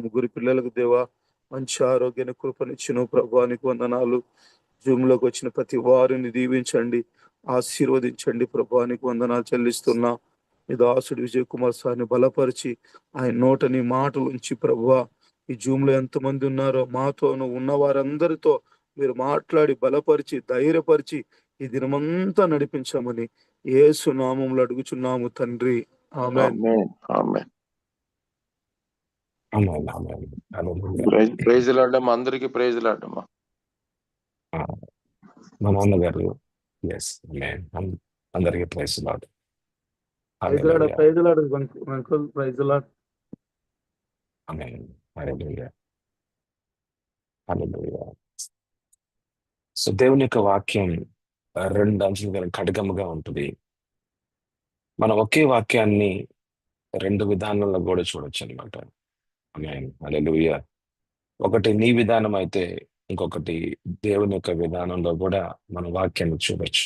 ముగ్గురు పిల్లలకు దేవా మంచి ఆరోగ్యాన్ని కృపనిచ్చిన ప్రభానికి వందనాలు. జూమ్లోకి వచ్చిన ప్రతి వారిని దీవించండి, ఆశీర్వదించండి. ప్రభానికి వందనాలు చెల్లిస్తున్నా. ఈ దాసుడు విజయ్ కుమార్ సార్ని బలపరిచి ఆయన నోట నీ మాటలు ఉంచి ప్రభువా, ఈ జూమ్లో ఎంతమంది ఉన్నారో మాతోను ఉన్న వారందరితో మీరు మాట్లాడి బలపరిచి ధైర్యపరిచి ఈ దినమంతా నడిపించమని యేసు నామములో అడుగుచున్నాము తండ్రి. ఆమేన్. ఆమేన్. ఆమేన్. ఆమేన్. ఆమేన్. హల్లెలూయా. ప్రైజ్ లాడమ్మా, అందరికి ప్రైజ్ లాడమ్మా. ఆ, మా నాన్నగారు ఎస్ అందరికీ ప్రైజ్ లార్డ్. హల్లెలూయా. ప్రైజులాడు అంకుల్, ప్రైజులాడు. ఆమేన్. హల్లెలూయా. హల్లెలూయా. సో దేవుని యొక్క వాక్యం రెండు అంచులు గల ఖడ్గముగా ఉంటుంది. మనం ఒకే వాక్యాన్ని రెండు విధానాల్లో కూడా చూడొచ్చు అనమాట. ఆమేన్. హల్లెలూయా. ఒకటి నీ విధానం అయితే ఇంకొకటి దేవుని యొక్క విధానంలో కూడా మన వాక్యాన్ని చూడొచ్చు.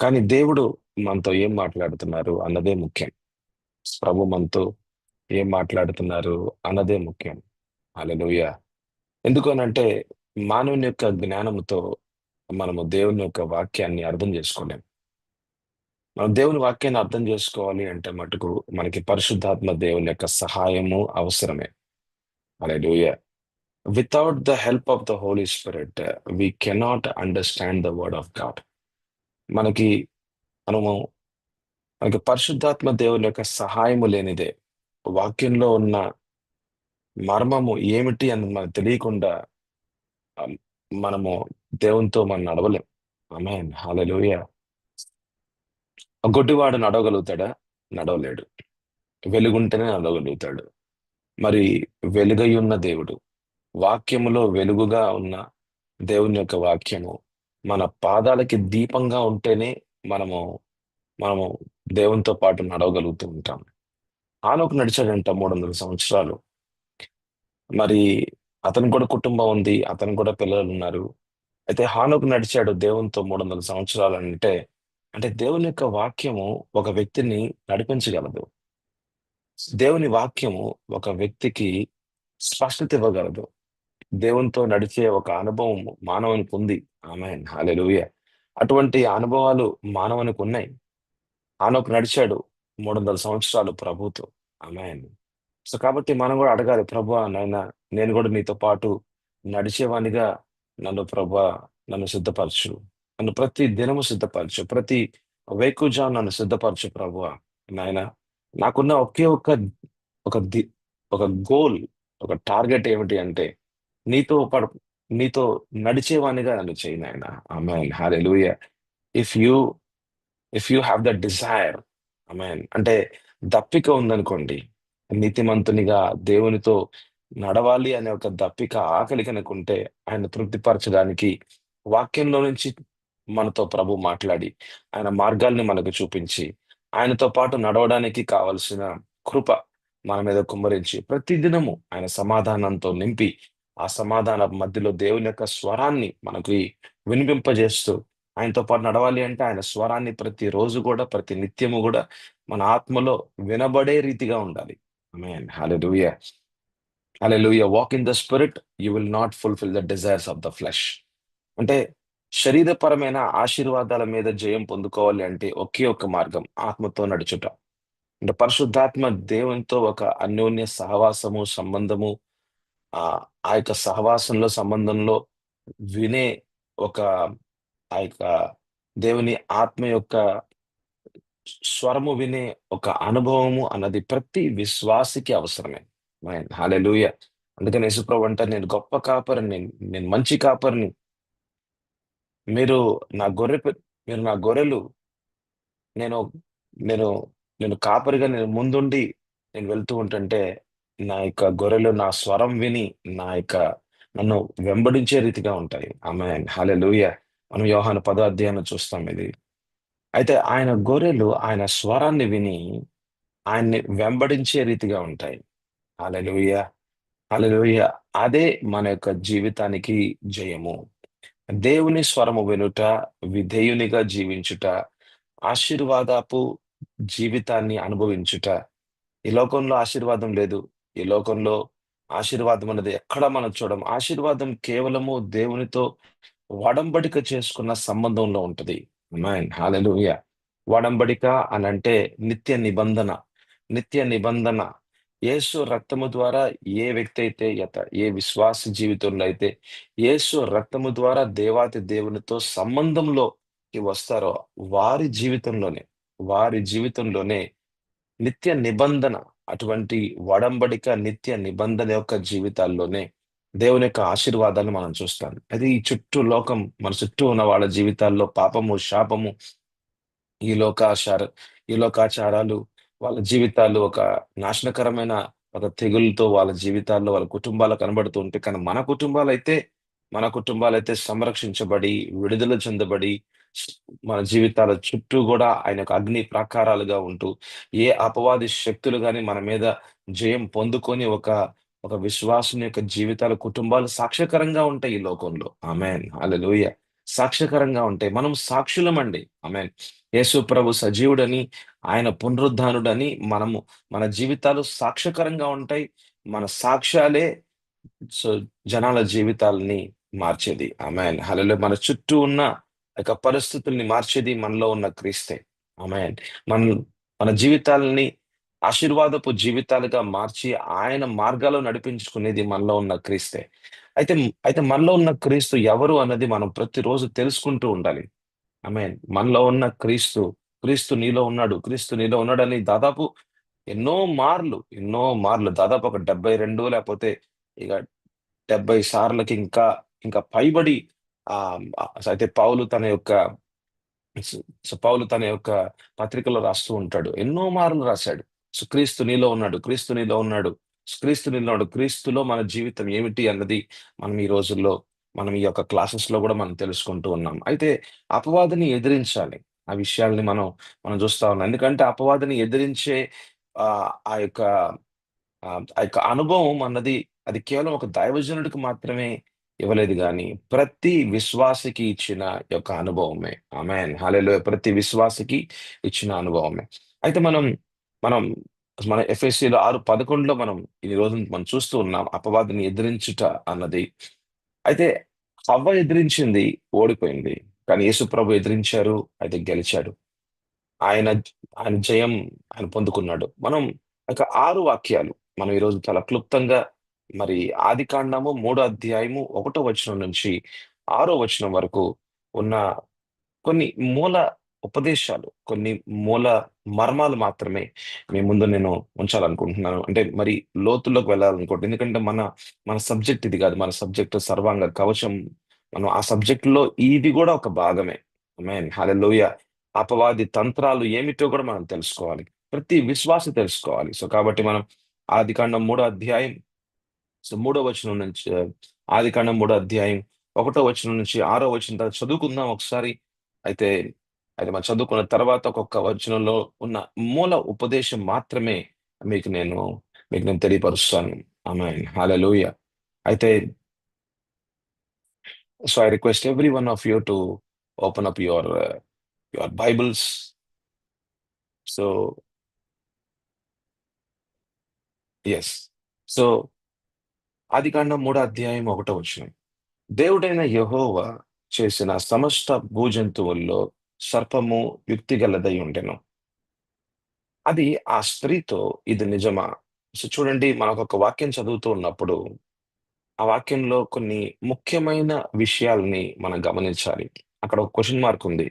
కానీ దేవుడు మనతో ఏం మాట్లాడుతున్నారు అన్నదే ముఖ్యం. ప్రభు మనతో ఏం మాట్లాడుతున్నారు అన్నదే ముఖ్యం. హల్లెలూయా. ఎందుకనంటే మానవుని యొక్క జ్ఞానంతో మనము దేవుని యొక్క వాక్యాన్ని అర్థం చేసుకోలేం. మనం దేవుని వాక్యాన్ని అర్థం చేసుకోవాలి అంటే మటుకు మనకి పరిశుద్ధాత్మ దేవుని యొక్క సహాయము అవసరమే. హల్లెలూయా. Without the help of the Holy Spirit, we cannot understand the word of God. మనకి మనము మనకి పరిశుద్ధాత్మ దేవుని యొక్క సహాయము లేనిదే వాక్యంలో ఉన్న మర్మము ఏమిటి అని మనకు తెలియకుండా ఆ, మనము దేవునితో మనం నడవలేం. ఆమేన్. హల్లెలూయా. గుడ్డివాడు నడవగలుగుతాడా? నడవలేడు. వెలుగుంటేనే నడవగలుగుతాడు. మరి వెలుగై ఉన్న దేవుడు, వాక్యములో వెలుగుగా ఉన్న దేవుని యొక్క వాక్యము మన పాదాలకి దీపంగా ఉంటేనే మనము మనము దేవునితో పాటు నడవగలుగుతూ ఉంటాం. ఆనోకు నడిచాడంట 300 సంవత్సరాలు. మరి అతను కూడా కుటుంబం ఉంది, అతను కూడా పిల్లలు ఉన్నారు. అయితే హానోకు నడిచాడు దేవునితో 300 సంవత్సరాలు అంటే అంటే దేవుని యొక్క వాక్యము ఒక వ్యక్తిని నడిపించగలదు. దేవుని వాక్యము ఒక వ్యక్తికి స్పష్టత ఇవ్వగలదు. దేవునితో నడిచే ఒక అనుభవం మానవునికి ఉంది. ఆమేన్. హల్లెలూయా. అటువంటి అనుభవాలు మానవునికి ఉన్నాయి. హానోకు నడిచాడు 300 సంవత్సరాలు ప్రభుతో. ఆమేన్. సో కాబట్టి మనం కూడా అడగాలి, ప్రభువా నాయనా, నేను కూడా నీతో పాటు నడిచేవానిగా ప్రభువా నన్ను సిద్ధపరచు, నన్ను ప్రతి దినము సిద్ధపరచు, ప్రతి వేకుజాము నన్ను సిద్ధపరచు ప్రభువా నాయనా. నాకున్న ఒకే ఒక ది ఒక గోల్, ఒక టార్గెట్ ఏమిటి అంటే నీతో నీతో నడిచేవానిగా నన్ను చేయి నాయన. ఆమేన్. హల్లెలూయా. If you if you have the desire, ఆమేన్, అంటే దప్పిక ఉందనుకోండి, నీతిమంతునిగా దేవునితో నడవాలి అనే ఒక దప్పిక, ఆకలి కనుకుంటే ఆయన తృప్తిపరచడానికి వాక్యంలో నుంచి మనతో ప్రభు మాట్లాడి ఆయన మార్గాల్ని మనకు చూపించి ఆయనతో పాటు నడవడానికి కావలసిన కృప మన మీద కుమ్మరించి ప్రతిదినము ఆయన సమాధానంతో నింపి ఆ సమాధాన మధ్యలో దేవుని యొక్క స్వరాన్ని మనకి వినిపింపజేస్తూ ఆయనతో పాటు నడవాలి అంటే ఆయన స్వరాన్ని ప్రతిరోజు కూడా ప్రతి నిత్యము కూడా మన ఆత్మలో వినబడే రీతిగా ఉండాలి. ఆమేన్. హల్లెలూయా. హల్లెలూయా. Walk in the spirit, you will not fulfil the desires of the flesh. అంటే శరీరపరమైన ఆశీర్వాదాల మీద జయం పొందుకోవాలి అంటే ఒకే ఒక మార్గం ఆత్మతో నడుచుట. అంటే పరిశుద్ధాత్మ దేవునితో ఒక అన్యోన్య సహవాసము సంబంధము, ఆ ఆ యొక్క సహవాసంలో సంబంధంలో వినే ఒక ఆ యొక్క దేవుని ఆత్మ యొక్క స్వరము వినే ఒక అనుభవము అన్నది ప్రతి విశ్వాసికి అవసరమే. హల్లెలూయా. అందుకని యేసుప్రభు అంటారు, నేను గొప్ప కాపరిని, నేను మంచి కాపరిని, మీరు నా మీరు నా గొర్రెలు, నేను నేను నేను కాపరిగా నేను ముందుండి నేను వెళ్తూ ఉంటుంటే నా యొక్క గొర్రెలు నా స్వరం విని నన్ను వెంబడించే రీతిగా ఉంటాయి. ఆమేన్. హల్లెలూయా. మనం యోహాను 10వ అధ్యాయంలో చూస్తాం ఇది. అయితే ఆయన గొర్రెలు ఆయన స్వరాన్ని విని ఆయన్ని వెంబడించే రీతిగా ఉంటాయి. హల్లెలూయా. హల్లెలూయా. అదే మన యొక్క జీవితానికి జయము. దేవుని స్వరము వినుట, విధేయునిగా జీవించుట, ఆశీర్వాదపు జీవితాన్ని అనుభవించుట. ఈ లోకంలో ఆశీర్వాదం లేదు, ఈ లోకంలో ఆశీర్వాదం అన్నది ఎక్కడ మనం చూడం. ఆశీర్వాదం కేవలము దేవునితో వడంబడిక చేసుకున్న సంబంధంలో ఉంటది. ఆమేన్. హల్లెలూయా. వడంబడిక అనంటే నిత్య నిబంధన. నిత్య నిబంధన. యేసు రక్తము ద్వారా ఏ వ్యక్తి అయితే ఏ విశ్వాస జీవితంలో అయితే యేసు రక్తము ద్వారా దేవాతి దేవునితో సంబంధంలోకి వస్తారో వారి జీవితంలోనే నిత్య నిబంధన, అటువంటి వడంబడిక నిత్య నిబంధన యొక్క జీవితాల్లోనే దేవుని యొక్క ఆశీర్వాదాన్ని మనం చూస్తాం. అది ఈ మన చుట్టూ ఉన్న వాళ్ళ జీవితాల్లో పాపము, శాపము, ఈ లోకాచార ఈ లోకాచారాలు వాళ్ళ జీవితాలు ఒక నాశనకరమైన ఒక తెగులతో వాళ్ళ జీవితాల్లో వాళ్ళ కుటుంబాలు కనబడుతూ ఉంటాయి. కానీ మన కుటుంబాలైతే సంరక్షించబడి, విడుదల చెందబడి, స్- మన జీవితాల చుట్టూ కూడా ఆయన యొక్క అగ్ని ప్రాకారాలుగా ఉంటూ, ఏ అపవాది శక్తులు గాని మన మీద జయం పొందుకొని ఒక విశ్వాసుని యొక్క జీవితాల కుటుంబాలు సాక్ష్యకరంగా ఉంటాయి ఈ లోకంలో. ఆమేన్. హల్లెలూయా. సాక్ష్యకరంగా ఉంటాయి. మనం సాక్షులమండి. ఆమేన్. యేసు ప్రభు సజీవుడని, ఆయన పునరుద్ధానుడని మన జీవితాలు సాక్ష్యకరంగా ఉంటాయి. మన సాక్ష్యాలే సో జనాల జీవితాలని మార్చేది. ఆమేన్. హల్లెలూయా. మన చుట్టూ ఉన్న యొక్క పరిస్థితుల్ని మార్చేది మనలో ఉన్న క్రీస్తే. ఆమేన్. మన మన జీవితాలని ఆశీర్వాదపు జీవితాలుగా మార్చి ఆయన మార్గాల్లో నడిపించుకునేది మనలో ఉన్న క్రీస్తే. అయితే అయితే మనలో ఉన్న క్రీస్తు ఎవరు అన్నది మనం ప్రతిరోజు తెలుసుకుంటూ ఉండాలి. ఆమేన్. మనలో ఉన్న క్రీస్తు నీలో ఉన్నాడు. క్రీస్తు నీలో ఉన్నాడని దాదాపు ఎన్నో మార్లు దాదాపు ఒక 72 లేకపోతే ఇక 70 సార్లకి ఇంకా పైబడి అయితే పౌలు తన యొక్క పత్రికలో రాస్తూ ఉంటాడు. ఎన్నో మార్లు రాశాడు. క్రీస్తు నీలో ఉన్నాడు, క్రీస్తు నీలో ఉన్నాడు, క్రీస్తు నీలో ఉన్నాడు. క్రీస్తులో మన జీవితం ఏమిటి అన్నది మనం ఈ రోజుల్లో మనం ఈ యొక్క క్లాసెస్ లో కూడా మనం తెలుసుకుంటూ ఉన్నాం. అయితే అపవాదిని ఎదిరించాలి. ఆ విషయాల్ని మనం చూస్తా ఉన్నాం. ఎందుకంటే అపవాదిని ఎదిరించే ఆ ఆ యొక్క ఆ యొక్క అనుభవం అన్నది అది కేవలం ఒక దైవజనుడికి మాత్రమే ఇవ్వలేదు గాని ప్రతి విశ్వాసికి ఇచ్చిన యొక్క అనుభవమే. ఆమేన్. హల్లెలూయా. ప్రతి విశ్వాసికి ఇచ్చిన అనుభవమే. అయితే మనం మన ఎఫెసీయులు 6:11 ఈ రోజు మనం చూస్తూ ఉన్నాం అపవాదిని ఎదిరించుట అన్నది. అయితే హవ్వ ఎదిరించింది, ఓడిపోయింది. కానీ యేసు ప్రభు ఎదిరించారు, అయితే గెలిచాడు. ఆయన ఆయన జయం ఆయన పొందుకున్నాడు. మనం ఒక 6 వాక్యాలు మనం ఈరోజు చాలా క్లుప్తంగా మరి ఆదికాండము 3వ అధ్యాయము 1వ వచనం నుంచి 6వ వచనం వరకు ఉన్న కొన్ని మూల ఉపదేశాలు, కొన్ని మూల మర్మాలు మాత్రమే మీ ముందు నేను ఉంచాలనుకుంటున్నాను. అంటే మరి లోతుల్లోకి వెళ్ళాలనుకోండి. ఎందుకంటే మన సబ్జెక్ట్ ఇది కాదు. మన సబ్జెక్ట్ సర్వాంగ కవచం. మనం ఆ సబ్జెక్ట్ లో ఇది కూడా ఒక భాగమే. ఆమేన్. హల్లెలూయా. అపవాది తంత్రాలు ఏమిటో కూడా మనం తెలుసుకోవాలి. ప్రతి విశ్వాసి తెలుసుకోవాలి. సో కాబట్టి మనం ఆదికాండం 3వ అధ్యాయం 3వ వచనం నుంచి ఆదికాండం 3వ అధ్యాయం 1వ వచనం నుంచి 6వ వచనం దాకా చదువుకుందాం ఒకసారి. అయితే అయితే మనం చదువుకున్న తర్వాత ఒక్కొక్క వచనంలో ఉన్న మూల ఉపదేశం మాత్రమే మీకు నేను తెలియపరుస్తాను. ఆమేన్. హల్లెలూయా. అయితే so I request every one of you to open up your Bibles. So yes. So ఆదికాండం 3వ అధ్యాయం 1వ వచనం. దేవుడైన యెహోవా చేసిన సమస్త భూజంతువుల్లో సర్పము యుక్తిగలదై ఉండెను. అది ఆ స్త్రీతో ఇది నిజమా? సో చూడండి, మనకొక వాక్యం చదువుతూ ఉన్నప్పుడు ఆ వాక్యంలో కొన్ని ముఖ్యమైన విషయాల్ని మనం గమనించాలి. అక్కడ ఒక క్వెషన్ మార్క్ ఉంది.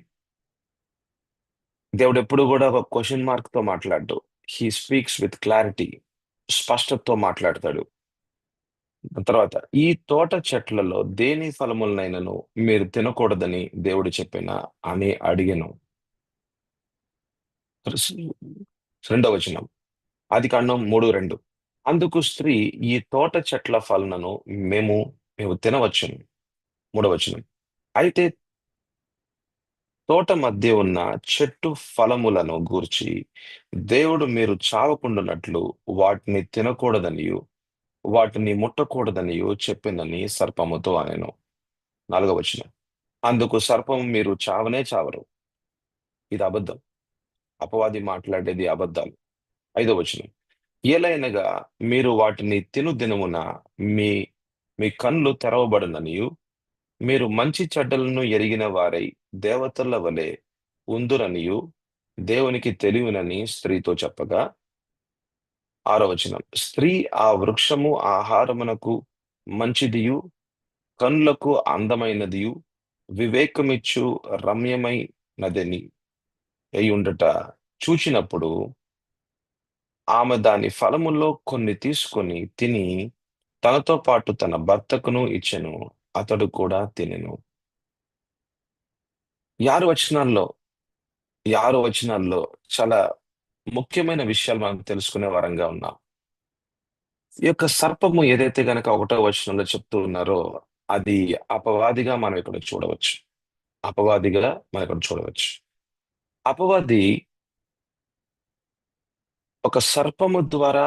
దేవుడు ఎప్పుడు కూడా ఒక క్వెషన్ మార్క్ తో మాట్లాడు. He speaks with clarity. స్పష్టతతో మాట్లాడతాడు. తర్వాత ఈ తోట చెట్లలో దేని ఫలములనైనను మీరు తినకూడదని దేవుడు చెప్పిన అని అడిగెను. 2వ వచనం. ఆదికాండం 3:2. అందుకు స్త్రీ, ఈ తోట చెట్ల ఫలములను మేము మేము తినవచ్చును. 3వ వచనం. అయితే తోట మధ్య ఉన్న చెట్టు ఫలములను గూర్చి దేవుడు మీరు చావకుండునట్లు వాటిని తినకూడదనియు వాటిని ముట్టకూడదనియు చెప్పినని సర్పముతో అనెను. 4వ వచనం. అందుకు సర్పము, మీరు చావనే చావరు. ఇది అబద్ధం. అపవాది మాట్లాడేది అబద్ధాలు. 5వ వచనం. ఏలైనగా మీరు వాటిని తిను దినమున మీ మీ కళ్ళు తెరవబడుననియు మీరు మంచి చెడ్డలను ఎరిగిన వారై దేవతల వలె ఉందురనియు దేవునికి తెలియనని స్త్రీతో చెప్పగా, 6వ వచనం, స్త్రీ ఆ వృక్షము ఆహారమునకు మంచిదియు కనులకు అందమైనదియు వివేకమిచ్చు రమ్యమైనదని అయ్యుండుట చూచినప్పుడు ఆమె దాని ఫలములో కొన్ని తీసుకొని తిని తనతో పాటు తన భర్తకును ఇచ్చెను. అతడు కూడా తినెను. ఈ 6 వచనాల్లో చాలా ముఖ్యమైన విషయాలు మనం తెలుసుకునే వరంగా ఉన్నాం. ఈ యొక్క సర్పము ఏదైతే గనక 1వ వచనంలో చెప్తూ ఉన్నారో అది అపవాదిగా మనం ఇక్కడ చూడవచ్చు. అపవాదిగా మనం ఇక్కడ చూడవచ్చు. అపవాది ఒక సర్పము ద్వారా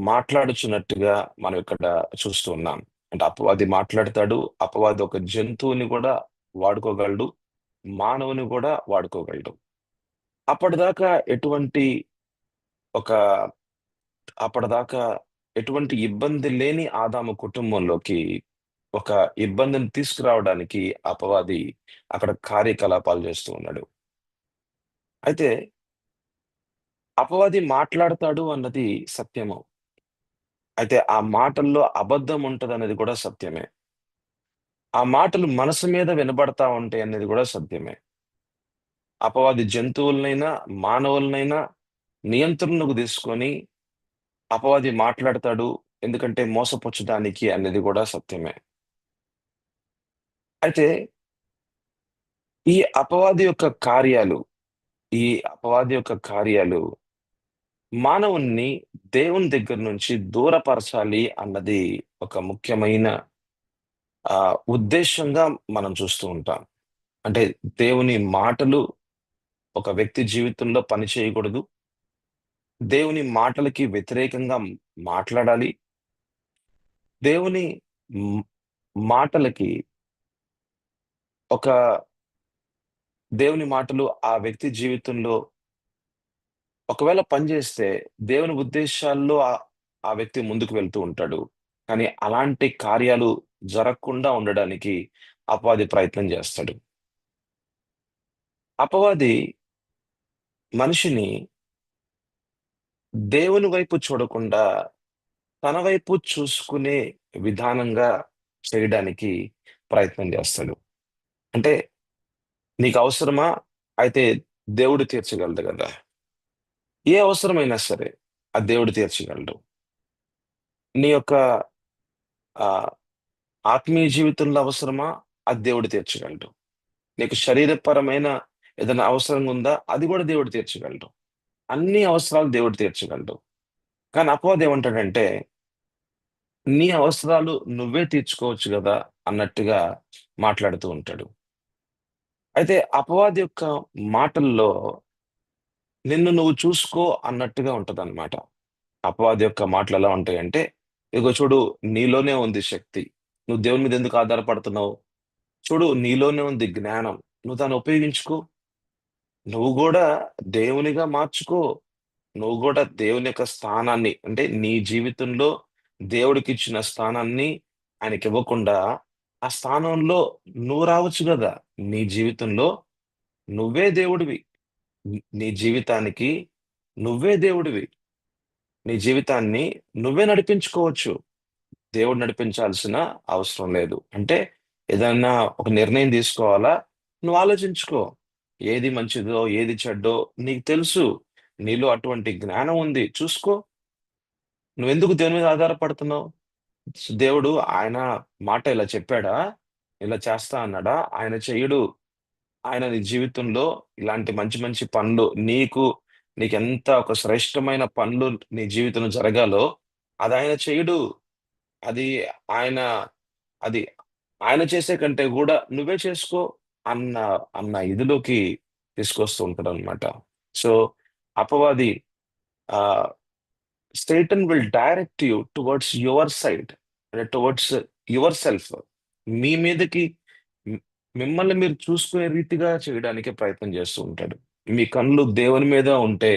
మాట్లాడుచున్నట్టుగా మనం ఇక్కడ చూస్తూ ఉన్నాం. అంటే అపవాది మాట్లాడతాడు. అపవాది ఒక జంతువుని కూడా వాడుకోగలడు. మానవుని కూడా వాడుకోగలడు. అప్పటిదాకా ఎటువంటి ఒక అప్పటిదాకా ఎటువంటి ఇబ్బంది లేని ఆదాము కుటుంబంలోకి ఒక ఇబ్బందిని తీసుకురావడానికి అపవాది అక్కడ కార్యకలాపాలు చేస్తూ ఉన్నాడు. అయితే అపవాది మాట్లాడతాడు అన్నది సత్యము. అయితే ఆ మాటల్లో అబద్ధం ఉంటదనేది కూడా సత్యమే. ఆ మాటలు మనసు మీద వినబడతా ఉంటాయి అనేది కూడా సత్యమే. అపవాది జంతువులనైనా, మానవులనైనా నియంత్రణకు తీసుకొని అపవాది మాట్లాడతాడు. ఎందుకంటే మోసపుచ్చడానికి అనేది కూడా సత్యమే. అయితే ఈ అపవాది యొక్క కార్యాలు, ఈ అపవాది యొక్క కార్యాలు మానవుణ్ణి దేవుని దగ్గర నుంచి దూరపరచాలి అన్నది ఒక ముఖ్యమైన ఉద్దేశంగా మనం చూస్తూ ఉంటాం. అంటే దేవుని మాటలు ఒక వ్యక్తి జీవితంలో పని చేయకూడదు. దేవుని మాటలకి వ్యతిరేకంగా మాట్లాడాలి. దేవుని మ్ మాటలకి ఒక దేవుని మాటలు ఆ వ్యక్తి జీవితంలో ఒకవేళ పనిచేస్తే దేవుని ఉద్దేశాల్లో ఆ వ్యక్తి ముందుకు వెళ్తూ ఉంటాడు. కానీ అలాంటి కార్యాలు జరగకుండా ఉండడానికి అపవాది ప్రయత్నం చేస్తాడు. అపవాది మనిషిని దేవుని వైపు చూడకుండా తన వైపు చూసుకునే విధానంగా చేయడానికి ప్రయత్నం చేస్తాడు. అంటే నీకు అవసరమా? అయితే దేవుడు తీర్చగలడు కదా! ఏ అవసరమైనా సరే ఆ దేవుడు తీర్చగలడు. నీ యొక్క ఆహ్, ఆత్మీయ జీవితంలో అవసరమా? అది దేవుడు తీర్చగలడు. నీకు శరీరపరమైన ఏదైనా అవసరం ఉందా? అది కూడా దేవుడు తీర్చగలడు. అన్ని అవసరాలు దేవుడు తీర్చగలడు. కానీ అపవాది ఏమంటాడంటే, నీ అవసరాలు నువ్వే తీర్చుకోవచ్చు గదా! అన్నట్టుగా మాట్లాడుతూ ఉంటాడు. అయితే అపవాది యొక్క మాటల్లో నిన్ను నువ్వు చూసుకో అన్నట్టుగా ఉంటదన్నమాట. అపవాది యొక్క మాటలు ఎలా ఉంటాయంటే, ఇగో చూడు నీలోనే ఉంది శక్తి. నువ్వు దేవుని మీద ఎందుకు ఆధారపడుతున్నావు? చూడు నీలోనే ఉంది జ్ఞానం. నువ్వు దాన్ని ఉపయోగించుకో. నువ్వు గూడా దేవునిగా మార్చుకో. నువ్వు గూడా దేవుని యొక్క స్థానాన్ని అంటే నీ జీవితంలో దేవుడికిచ్చిన స్థానాన్ని ఆయనకివ్వకుండా, ఆ స్థానంలో నువ్వు రావచ్చు గదా! నీ జీవితంలో నువ్వే దేవుడివి. నీ జీవితానికి నువ్వే దేవుడివి. నీ జీవితాన్ని నువ్వే నడిపించుకోవచ్చు. దేవుడు నడిపించాల్సిన అవసరం లేదు. అంటే ఏదన్నా ఒక నిర్ణయం తీసుకోవాలా? నువ్వు ఆలోచించుకో. ఏది మంచిదో, ఏది చెడ్డో నీకు తెలుసు. నీలో అటువంటి జ్ఞానం ఉంది. చూసుకో. నువ్వెందుకు దేవుని మీద ఆధారపడుతున్నావు? దేవుడు ఆయన మాట ఇలా చెప్పాడా? ఇలా చేస్తా అన్నాడా? ఆయన చెయ్యడు. ఆయన నీ జీవితంలో ఇలాంటి మంచి మంచి పనులు నీకెంత ఒక శ్రేష్టమైన పనులు నీ జీవితంలో జరగాలో అదాయన చెయ్యడు. అది ఆయన అది ఆయన చేసే కంటే గూడా నువ్వే చేసుకో అన్న అన్న ఇదిలోకి తీసుకొస్తూ ఉంటాడనమాట. సో, అపవాది ఆహ్, Satan will direct you towards your side. అంటే టువర్డ్స్ యువర్ సెల్ఫ్. మీ మీదకి మి మిమ్మల్ని మీరు చూసుకునే రీతిగా చేయడానికే ప్రయత్నం చేస్తూ ఉంటాడు. మీ కళ్ళు దేవుని మీద ఉంటే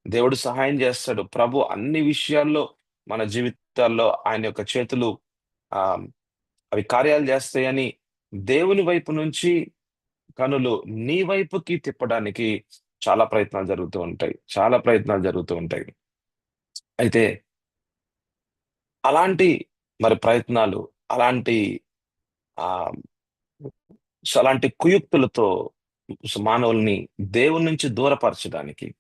దేవుడు సహాయం చేస్తాడు. ప్రభు అన్ని విషయాల్లో మన జీవితాల్లో ఆయన యొక్క చేతులు ఆ అవి కార్యాలు చేస్తాయని దేవుని వైపు నుంచి కనులు నీ వైపుకి తిప్పడానికి చాలా ప్రయత్నాలు జరుగుతూ ఉంటాయి. చాలా ప్రయత్నాలు జరుగుతూ ఉంటాయి. అయితే అలాంటి మరి ప్రయత్నాలు, అలాంటి ఆ అలాంటి కుయుక్తులతో మానవుల్ని దేవుని నుంచి దూరపరచడానికి,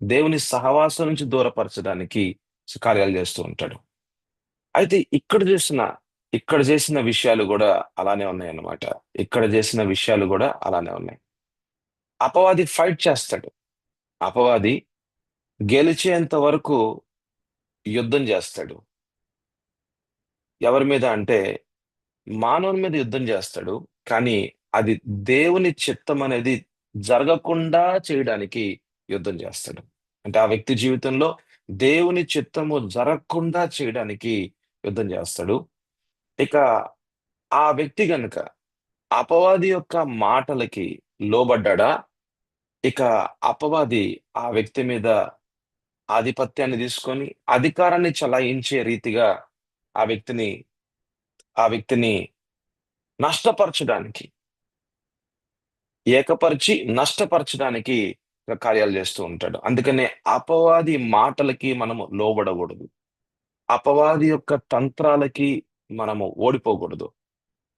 దేవుని సహవాసం నుంచి దూరపరచడానికి కార్యాలు చేస్తూ ఉంటాడు. అయితే ఇక్కడ చేసిన విషయాలు కూడా అలానే ఉన్నాయన్నమాట. ఇక్కడ చేసిన విషయాలు కూడా అలానే ఉన్నాయి. అపవాది ఫైట్ చేస్తాడు. అపవాది గెలిచేంత వరకు యుద్ధం చేస్తాడు. ఎవరి మీద అంటే మానవుని మీద యుద్ధం చేస్తాడు. కానీ అది దేవుని చిత్తం అనేది జరగకుండా చేయడానికి యుద్ధం చేస్తాడు. అంటే ఆ వ్యక్తి జీవితంలో దేవుని చిత్తము జరగకుండా చేయడానికి యుద్ధం చేస్తాడు. ఇక ఆ వ్యక్తి గనుక అపవాది యొక్క మాటలకి లోబడ్డాడా, ఇక అపవాది ఆ వ్యక్తి మీద ఆధిపత్యాన్ని తీసుకొని అధికారాన్ని చలాయించే రీతిగా ఆ వ్యక్తిని ఆ వ్యక్తిని నష్టపరచడానికి, ఏకపరిచి నష్టపరచడానికి కార్యాలు చేస్తూ ఉంటాడు. అందుకనే అపవాది మాటలకి మనము లోబడకూడదు. అపవాది యొక్క తంత్రాలకి మనము ఓడిపోకూడదు.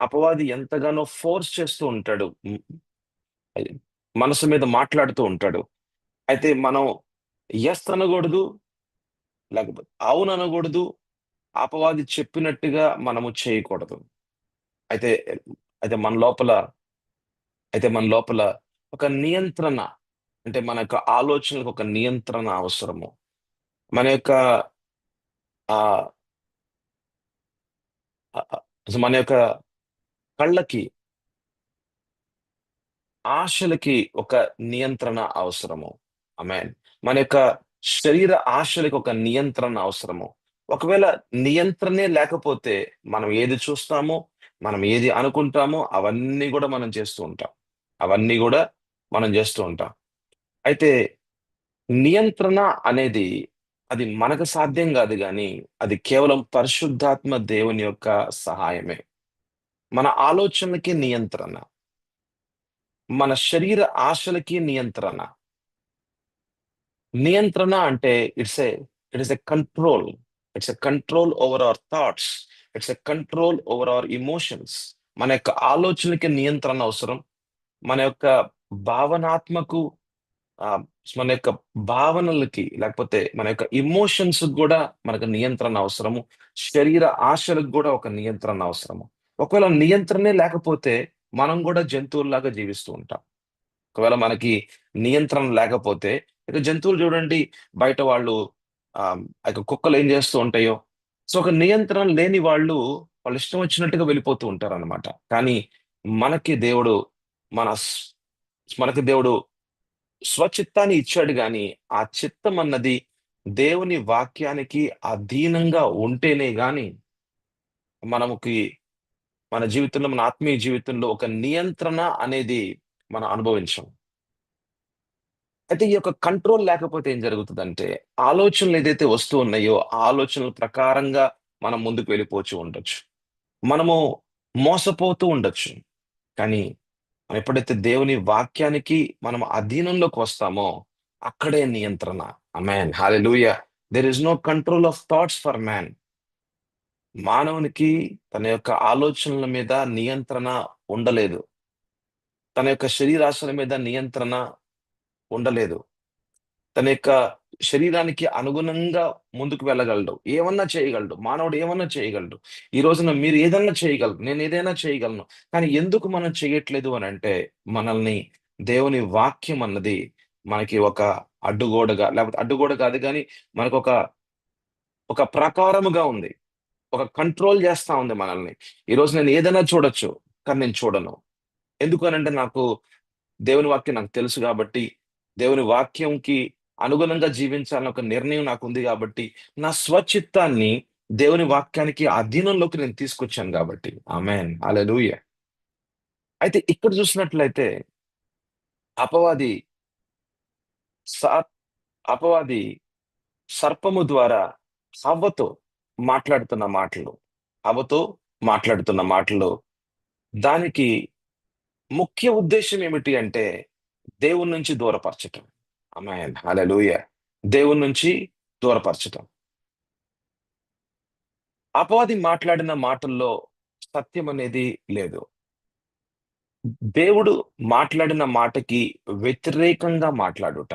అపవాది ఎంతగానో ఫోర్స్ చేస్తూ ఉంటాడు. మనసు మీద మాట్లాడుతూ ఉంటాడు. అయితే మనం ఎస్ అనకూడదు, లేకపోతే అవును అనకూడదు. అపవాది చెప్పినట్టుగా మనము చేయకూడదు. అయితే అయితే మన లోపల అయితే మన లోపల ఒక నియంత్రణ, అంటే మన యొక్క ఆలోచనలకు ఒక నియంత్రణ అవసరము. మన యొక్క ఆ ఆ, మన యొక్క కళ్ళకి, ఆశలకి ఒక నియంత్రణ అవసరము. ఆమేన్. మన యొక్క శరీర ఆశలకు ఒక నియంత్రణ అవసరము. ఒకవేళ నియంత్రణే లేకపోతే మనం ఏది చూస్తామో, మనం ఏది అనుకుంటామో అవన్నీ కూడా మనం చేస్తూ ఉంటాం. అవన్నీ కూడా మనం చేస్తూ ఉంటాం. అయితే నియంత్రణ అనేది అది మనకు సాధ్యం కాదు గాని అది కేవలం పరిశుద్ధాత్మ దేవుని యొక్క సహాయమే. మన ఆలోచనలకి నియంత్రణ, మన శరీర ఆశలకి నియంత్రణ. నియంత్రణ అంటే it's a control. It's a control over our thoughts. It's a control over hour emotions. మన యొక్క ఆలోచనలకి నియంత్రణ అవసరం. మన యొక్క భావనాత్మకు ఆ మన యొక్క భావనలకి, లేకపోతే మన యొక్క ఇమోషన్స్ కూడా మనకు నియంత్రణ అవసరము. శరీర ఆశలకు కూడా ఒక నియంత్రణ అవసరము. ఒకవేళ నియంత్రణే లేకపోతే మనం కూడా జంతువుల్లాగా జీవిస్తూ ఉంటాం. ఒకవేళ మనకి నియంత్రణ లేకపోతే, ఇక జంతువులు చూడండి, బయట వాళ్ళు ఇక కుక్కలు ఏం చేస్తూ ఉంటాయో. సో ఒక నియంత్రణ లేని వాళ్ళు ఇష్టం వచ్చినట్టుగా వెళ్ళిపోతూ ఉంటారు అనమాట. కానీ మనకి దేవుడు మన స్- మనకి దేవుడు స్వచిత్తాన్ని ఇచ్చాడు గాని ఆ చిత్తం అన్నది దేవుని వాక్యానికి అధీనంగా ఉంటేనే గాని మనముకి మన జీవితంలో, మన ఆత్మీయ జీవితంలో ఒక నియంత్రణ అనేది మనం అనుభవించం. అయితే ఈ యొక్క కంట్రోల్ లేకపోతే ఏం జరుగుతుందంటే, ఆలోచనలు ఏదైతే వస్తూ ఉన్నాయో ఆ ఆలోచనల ప్రకారంగా మనం ముందుకు వెళ్ళిపోతూ ఉండొచ్చు. మనము మోసపోతూ ఉండొచ్చు. కానీ మనం ఎప్పుడైతే దేవుని వాక్యానికి మనం అధీనంలోకి వస్తామో అక్కడే నియంత్రణ. ఆమేన్. హల్లెలూయా. There is no control of thoughts for man. మానవునికి తన యొక్క ఆలోచనల మీద నియంత్రణ ఉండలేదు. తన యొక్క శరీరాశల మీద నియంత్రణ ఉండలేదు. తన యొక్క శరీరానికి అనుగుణంగా ముందుకు వెళ్ళగలడు. ఏమన్నా చేయగలడు. మానవుడు ఏమన్నా చేయగలడు. ఈ రోజున మీరు ఏదన్నా చేయగలరు. నేను ఏదైనా చేయగలను. కానీ ఎందుకు మనం చేయట్లేదు అనంటే, మనల్ని దేవుని వాక్యం అన్నది మనకి ఒక అడ్డుగోడగా, లేకపోతే అడ్డుగోడ కాదు గానీ మనకొక ఒక ప్రకారముగా ఉంది. ఒక కంట్రోల్ చేస్తా ఉంది మనల్ని. ఈరోజు నేను ఏదైనా చూడొచ్చు. కానీ నేను చూడను. ఎందుకు అనంటే నాకు దేవుని వాక్యం నాకు తెలుసు కాబట్టి, దేవుని వాక్యంకి అనుగుణంగా జీవించాలని ఒక నిర్ణయం నాకుంది కాబట్టి, నా స్వచిత్తాన్ని దేవుని వాక్యానికి అధీనంలోకి నేను తీసుకొచ్చాను కాబట్టి. ఆమేన్. హల్లెలూయా. అయితే ఇక్కడ చూసినట్లయితే అపవాది సా అపవాది సర్పము ద్వారా హవ్వతో మాట్లాడుతున్న మాటలు హవ్వతో మాట్లాడుతున్న మాటలు దానికి ముఖ్య ఉద్దేశం ఏమిటి అంటే దేవుని నుంచి దూరపరచటం. ఆమేన్, హల్లెలూయా. దేవుని నుంచి దూరపరచటం. అపవాది మాట్లాడిన మాటల్లో సత్యం అనేది లేదు. దేవుడు మాట్లాడిన మాటకి వ్యతిరేకంగా మాట్లాడుట.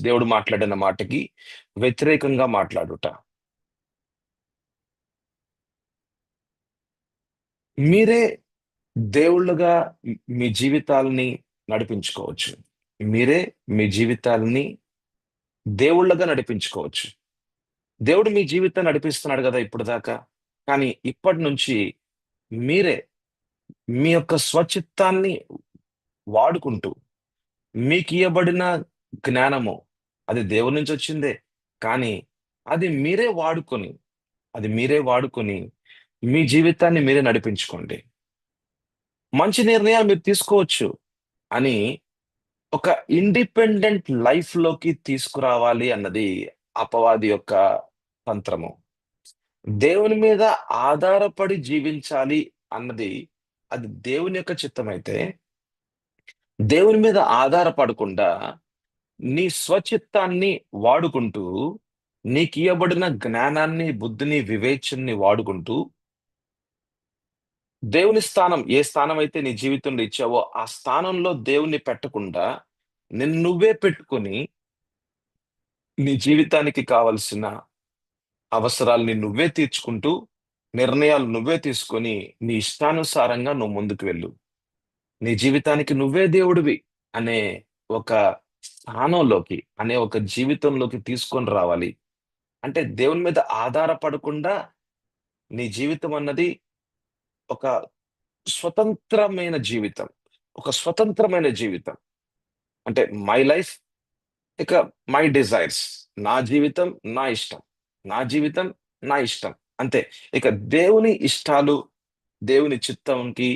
దేవుడు మాట్లాడిన మాటకి వ్యతిరేకంగా మాట్లాడుట. మీరే దేవుళ్ళుగా మీ జీవితాలని నడిపించుకోవచ్చు. మీరే మీ జీవితాలని దేవుళ్ళగా నడిపించుకోవచ్చు. దేవుడు మీ జీవితాన్ని నడిపిస్తున్నాడు కదా ఇప్పుడు దాకా. కానీ ఇప్పటి నుంచి మీరే మీ యొక్క స్వచిత్తాన్ని వాడుకుంటూ మీకు ఇవ్వబడిన జ్ఞానము అది దేవుడి నుంచి వచ్చిందే. కానీ అది మీరే వాడుకొని అది మీరే వాడుకొని మీ జీవితాన్ని మీరే నడిపించుకోండి. మంచి నిర్ణయాలు మీరు తీసుకోవచ్చు అని ఒక ఇండిపెండెంట్ లైఫ్ లోకి తీసుకురావాలి అన్నది అపవాది యొక్క తంత్రము. దేవుని మీద ఆధారపడి జీవించాలి అన్నది అది దేవుని యొక్క చిత్తమైతే, దేవుని మీద ఆధారపడకుండా నీ స్వచిత్తాన్ని వాడుకుంటూ నీకు ఇవ్వబడిన జ్ఞానాన్ని, బుద్ధిని, వివేచనని వాడుకుంటూ దేవుని స్థానం ఏ స్థానం అయితే నీ జీవితంలో ఇచ్చావో ఆ స్థానంలో దేవుణ్ణి పెట్టకుండా నిన్ను నువ్వే పెట్టుకొని నీ జీవితానికి కావలసిన అవసరాల్ని నువ్వే తీర్చుకుంటూ నిర్ణయాలు నువ్వే తీసుకొని నీ ఇష్టానుసారంగా నువ్వు ముందుకు వెళ్ళు. నీ జీవితానికి నువ్వే దేవుడివి అనే ఒక స్థానంలోకి అనే ఒక జీవితంలోకి తీసుకొని రావాలి. అంటే దేవుని మీద ఆధారపడకుండా నీ జీవితం అన్నది ఒక స్వతంత్రమైన జీవితం. ఒక స్వతంత్రమైన జీవితం. అంటే మై లైఫ్ ఇక మై డిజైర్స్. నా జీవితం నా ఇష్టం. నా జీవితం నా ఇష్టం. అంతే. ఇక దేవుని ఇష్టాలు, దేవుని చిత్తంకి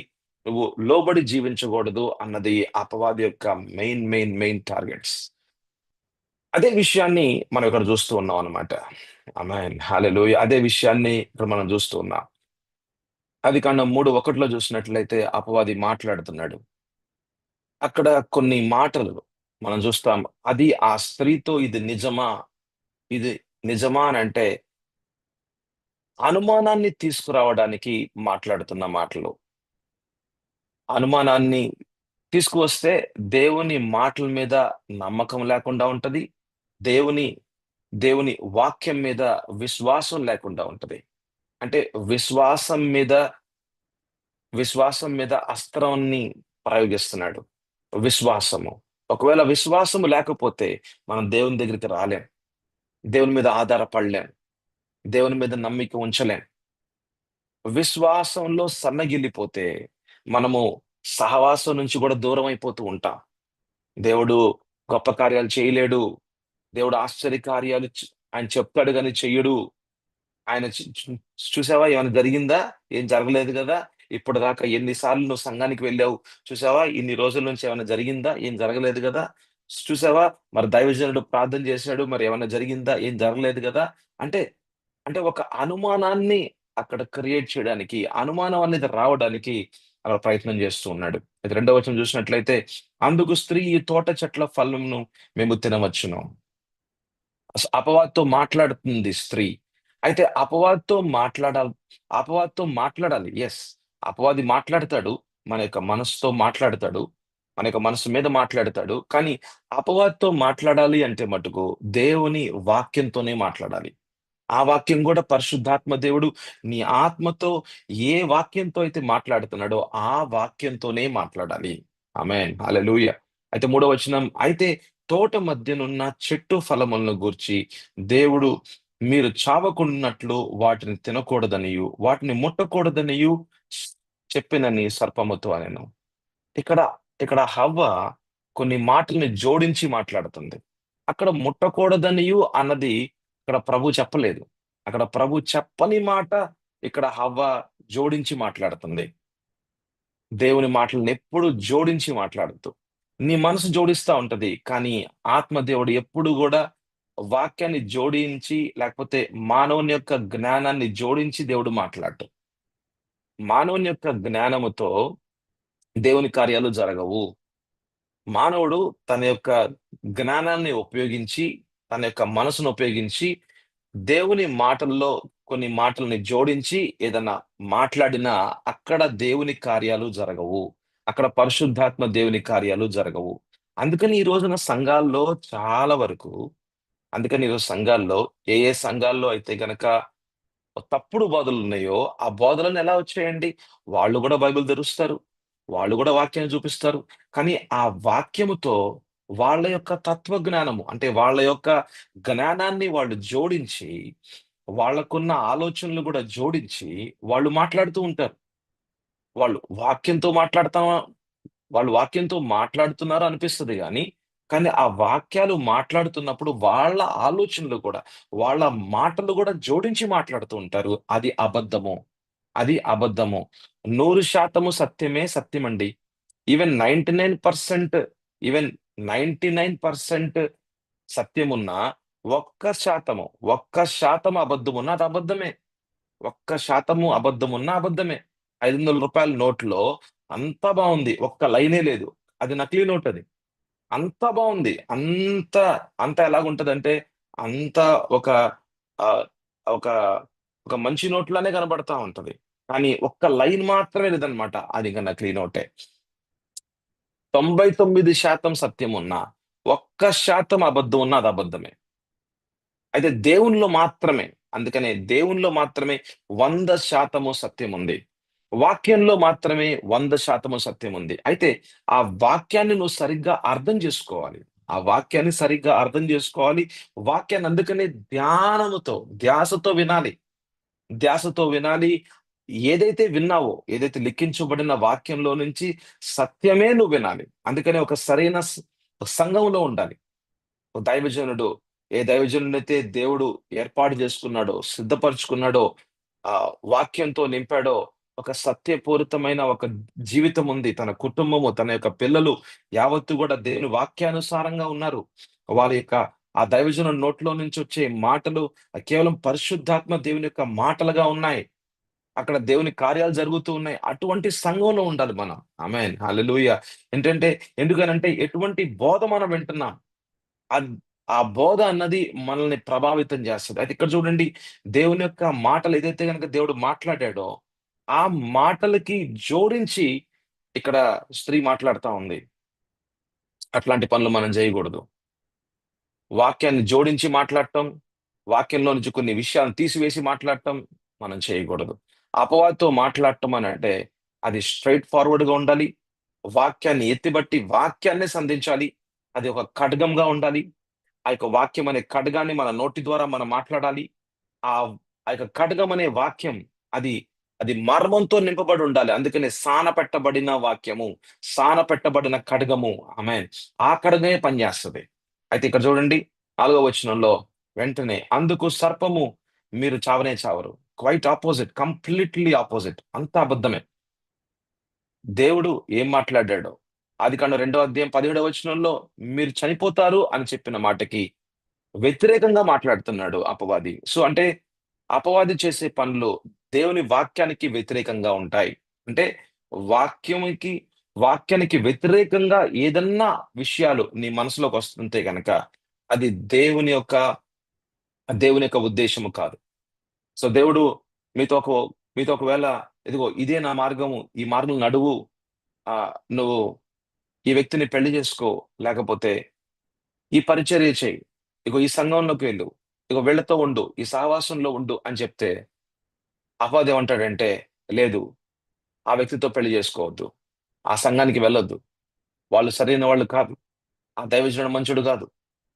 నువ్వు లోబడి జీవించకూడదు అన్నది అపవాది యొక్క మెయిన్ టార్గెట్స్. అదే విషయాన్ని మనం ఇక్కడ చూస్తూ ఉన్నాం అన్నమాట. ఆమేన్, హల్లెలూయా. అదే విషయాన్ని ఇక్కడ మనం చూస్తూ ఉన్నాం. ఆదికాండం 3:1 చూసినట్లయితే అపవాది మాట్లాడుతున్నాడు. అక్కడ కొన్ని మాటలు మనం చూస్తాం. అది ఆ స్త్రీతో ఇది నిజమా? ఇది నిజమా అనంటే అనుమానాన్ని తీసుకురావడానికి మాట్లాడుతున్న మాటలు. అనుమానాన్ని తీసుకువస్తే దేవుని మాటల మీద నమ్మకం లేకుండా ఉంటది. దేవుని దేవుని వాక్యం మీద విశ్వాసం లేకుండా ఉంటది. అంటే విశ్వాసం మీద అస్త్రాన్ని ప్రయోగిస్తున్నాడు. విశ్వాసము. ఒకవేళ విశ్వాసము లేకపోతే మనం దేవుని దగ్గరికి రాలేం. దేవుని మీద ఆధారపడలేం. దేవుని మీద నమ్మిక ఉంచలేం. విశ్వాసంలో సన్నగిల్లిపోతే మనము సహవాసం నుంచి కూడా దూరం అయిపోతూ ఉంటాం. దేవుడు గొప్ప కార్యాలు చేయలేడు. దేవుడు ఆశ్చర్య కార్యాలు ఆయన చెప్తాడు గాని చెయ్యడు. ఆయన చూసావా ఏమైనా జరిగిందా? ఏం జరగలేదు కదా! ఇప్పటిదాకా ఎన్నిసార్లు నువ్వు సంఘానికి వెళ్ళావు? చూసావా ఇన్ని రోజుల నుంచి ఏమైనా జరిగిందా? ఏం జరగలేదు కదా! చూసావా మరి దైవజనుడు ప్రార్థన చేశాడు. మరి ఏమైనా జరిగిందా? ఏం జరగలేదు కదా! అంటే అంటే ఒక అనుమానాన్ని అక్కడ క్రియేట్ చేయడానికి, అనుమానం అనేది రావడానికి అక్కడ ప్రయత్నం చేస్తూ ఉన్నాడు. అయితే రెండవ వచనం చూసినట్లయితే, అందుకు స్త్రీ ఈ తోట చెట్ల ఫలమును మేము తినవచ్చును. అపవాదితో మాట్లాడుతుంది స్త్రీ. అయితే అపవాదితో మాట్లాడాలి. యెస్. అపవాది మాట్లాడతాడు. మన యొక్క మనసుతో మాట్లాడతాడు. మన యొక్క మనసు మీద మాట్లాడతాడు. కానీ అపవాదితో మాట్లాడాలి అంటే మటుకు దేవుని వాక్యంతోనే మాట్లాడాలి. ఆ వాక్యం కూడా పరిశుద్ధాత్మ దేవుడు నీ ఆత్మతో ఏ వాక్యంతో అయితే మాట్లాడుతున్నాడో ఆ వాక్యంతోనే మాట్లాడాలి. ఆమేన్, హల్లెలూయా. అయితే మూడవ వచనం, అయితే తోట మధ్యనున్న చెట్టు ఫలములను గూర్చి దేవుడు మీరు చావకుండునట్లు వాటిని తినకూడదనియు వాటిని ముట్టకూడదనియు చెప్పినని సర్పముతో అనెను. ఇక్కడ ఇక్కడ హవ్వ కొన్ని మాటల్ని జోడించి మాట్లాడుతుంది. అక్కడ ముట్టకూడదనియు అన్నది ఇక్కడ ప్రభు చెప్పలేదు. అక్కడ ప్రభు చెప్పని మాట ఇక్కడ హవ్వ జోడించి మాట్లాడుతుంది. దేవుని మాటలను ఎప్పుడు జోడించి మాట్లాడుతూ నీ మనసు జోడిస్తా ఉంటది. కానీ ఆత్మదేవుడు ఎప్పుడు కూడా వాక్యాన్ని జోడించి, లేకపోతే మానవుని యొక్క జ్ఞానాన్ని జోడించి దేవుడు మాట్లాడటం. మానవుని యొక్క జ్ఞానముతో దేవుని కార్యాలు జరగవు. మానవుడు తన యొక్క జ్ఞానాన్ని ఉపయోగించి, తన యొక్క మనసును ఉపయోగించి, దేవుని మాటల్లో కొన్ని మాటల్ని జోడించి ఏదన్నా మాట్లాడినా అక్కడ దేవుని కార్యాలు జరగవు. అక్కడ పరిశుద్ధాత్మ దేవుని కార్యాలు జరగవు. అందుకని ఈ రోజున సంఘాల్లో చాలా వరకు అందుకని ఈరోజు సంఘాల్లో ఏ ఏ సంఘాల్లో అయితే గనక తప్పుడు బోధలున్నాయో, ఆ బోధలను ఎలా వచ్చాయండి? వాళ్ళు గూడా బైబిల్ తెరుస్తారు. వాళ్ళు గూడా వాక్యాన్ని చూపిస్తారు. కానీ ఆ వాక్యముతో వాళ్ళ యొక్క తత్వజ్ఞానము అంటే వాళ్ళ యొక్క జ్ఞానాన్ని వాళ్ళు జోడించి, వాళ్ళకున్న ఆలోచనలు గూడా జోడించి వాళ్ళు మాట్లాడుతూ ఉంటారు. వాళ్ళు వాక్యంతో మాట్లాడతా వాళ్ళు వాక్యంతో మాట్లాడుతున్నారు అనిపిస్తది గానీ, కానీ ఆ వాక్యాలు మాట్లాడుతున్నప్పుడు వాళ్ళ ఆలోచనలు కూడా, వాళ్ళ మాటలు గూడా జోడించి మాట్లాడుతూ ఉంటారు. అది అబద్ధము. అది అబద్ధము. 100% సత్యమే సత్యమండి. ఈవెన్ 99% ఈవెన్ 99% సత్యమున్నా, ఒక్క శాతం అబద్ధమున్నా అది అబద్ధమే. 1% అబద్ధమున్నా అబద్ధమే. రూ. 500 నోట్‌లో అంతా బావుంది. ఒక్క లైనే లేదు. అది నకిలీ నోటది. అంతా బావుంది. అంతా ఎలాగుంటదంటే, అంతా ఒక ఆహ్, ఒక ఒక మంచి నోట్‌లానే కనబడతా ఉంటది. కానీ ఒక్క లైన్ మాత్రమే లేదనమాట. అదింక నకిలీ నోటే. 99% సత్యమున్నా, 1% అబద్ధం ఉన్నా అది అబద్ధమే. అయితే దేవునిలో మాత్రమే, అందుకనే దేవునిలో మాత్రమే 100% సత్యముంది. వాక్యంలో మాత్రమే 100% సత్యముంది. అయితే ఆ వాక్యాన్ని నువ్వు సరిగ్గా అర్థం జేసుకోవాలి. ఆ వాక్యాన్ని సరిగ్గా అర్థం జేసుకోవాలి. వాక్యాన్ని అందుకనే ధ్యాసతో వినాలి. ధ్యాసతో వినాలి. ఏదైతే విన్నావో, ఏదైతే లిఖించబడిన వాక్యంలో నుంచి సత్యమే నువ్వు వినాలి. అందుకనే ఒక సరైన సంఘంలో ఉండాలి. ఓ దైవజనుడు, ఏ దైవజనుడైతే దేవుడు ఏర్పాటు చేసుకున్నాడో, సిద్ధపరచుకున్నాడో, వాక్యంతో నింపాడో, ఒక సత్యపూరితమైన ఒక జీవితం ఉంది. తన కుటుంబము, తన యొక్క పిల్లలు యావత్తు గూడా దేవుని వాక్యానుసారంగా ఉన్నారు. వారి యొక్క ఆ దైవజనుడి నోట్లో నుంచి వచ్చే మాటలు కేవలం పరిశుద్ధాత్మ దేవుని యొక్క మాటలుగా ఉన్నాయి. అక్కడ దేవుని కార్యాలు జరుగుతూ ఉన్నాయి. అటువంటి సంఘంలో ఉండాలి మనం. ఆమేన్. హల్లెలూయా! ఏంటంటే ఎందుకనంటే ఎటువంటి బోధ మనం వింటున్నాం. అద్ ఆ బోధ అన్నది మనల్ని ప్రభావితం చేస్తది. అయితే ఇక్కడ చూడండి, దేవుని యొక్క మాటలు ఏదైతే గనక దేవుడు మాట్లాడాడో, ఆ మాటలకి జోడించి ఇక్కడ స్త్రీ మాట్లాడుతా ఉంది. అట్లాంటి పనులు మనం చేయకూడదు. వాక్యాన్ని జోడించి మాట్లాడటం, వాక్యంలో నుంచి కొన్ని విషయాలను తీసివేసి మాట్లాడటం మనం చేయకూడదు. అపవాదితో మాట్లాడటం అనంటే అది స్ట్రెయిట్ ఫార్వర్డ్‌గా ఉండాలి. వాక్యాన్ని ఎత్తిబట్టి వాక్యాన్నే సంధించాలి. అది ఒక ఖడ్గంగా ఉండాలి. ఆ యొక్క వాక్యం అనే ఖడ్గాన్ని మన నోటి ద్వారా మనం మాట్లాడాలి. ఆ యొక్క ఖడ్గం అనే వాక్యం అది అది మర్మంతో నింపబడి ఉండాలి. అందుకనే సానపెట్టబడిన వాక్యము, సానపెట్టబడిన ఖడ్గము. ఆమేన్. ఆ ఖడ్గమే పనిచేస్తది. అయితే ఇక్కడ చూడండి 4వ వచనంలో వెంటనే అందుకు సర్పము మీరు చావనే చావరు. Quite opposite. Completely opposite. అంతా అబద్ధమే. దేవుడు ఏం మాట్లాడాడో, ఆదికాండం 2వ అధ్యాయం 17వ వచనంలో మీరు చనిపోతారు అని చెప్పిన మాటకి వ్యతిరేకంగా మాట్లాడుతున్నాడు అపవాది. సో, అంటే అపవాది చేసే పనులు దేవుని వాక్యానికి వ్యతిరేకంగా ఉంటాయి. అంటే వాక్యముకి వాక్యానికి వ్యతిరేకంగా ఏదన్నా విషయాలు నీ మనసులోకొస్తుంటే గనక అది దేవుని యొక్క ఉద్దేశ్యము కాదు. సో, దేవుడు మీతో ఒక మీతో ఒకవేళ ఇదిగో ఇదే నా మార్గము, ఈ మార్గంలో నడువు. నువ్వు ఈ వ్యక్తిని పెళ్లి చేసుకో, లేకపోతే ఈ పరిచర్య చెయ్యి. ఇగో ఈ సంఘంలోకి వెళ్ళు. ఇగో వీళ్ళతో ఉండు. ఈ సహవాసంలో ఉండు అని చెప్తే అపవాది ఏమంటాడంటే, లేదు ఆ వ్యక్తితో పెళ్లి చేసుకోవద్దు. ఆ సంఘానికి వెళ్ళొద్దు. వాళ్ళు సరైన వాళ్ళు కాదు. ఆ దైవజనుడు మంచోడు కాదు.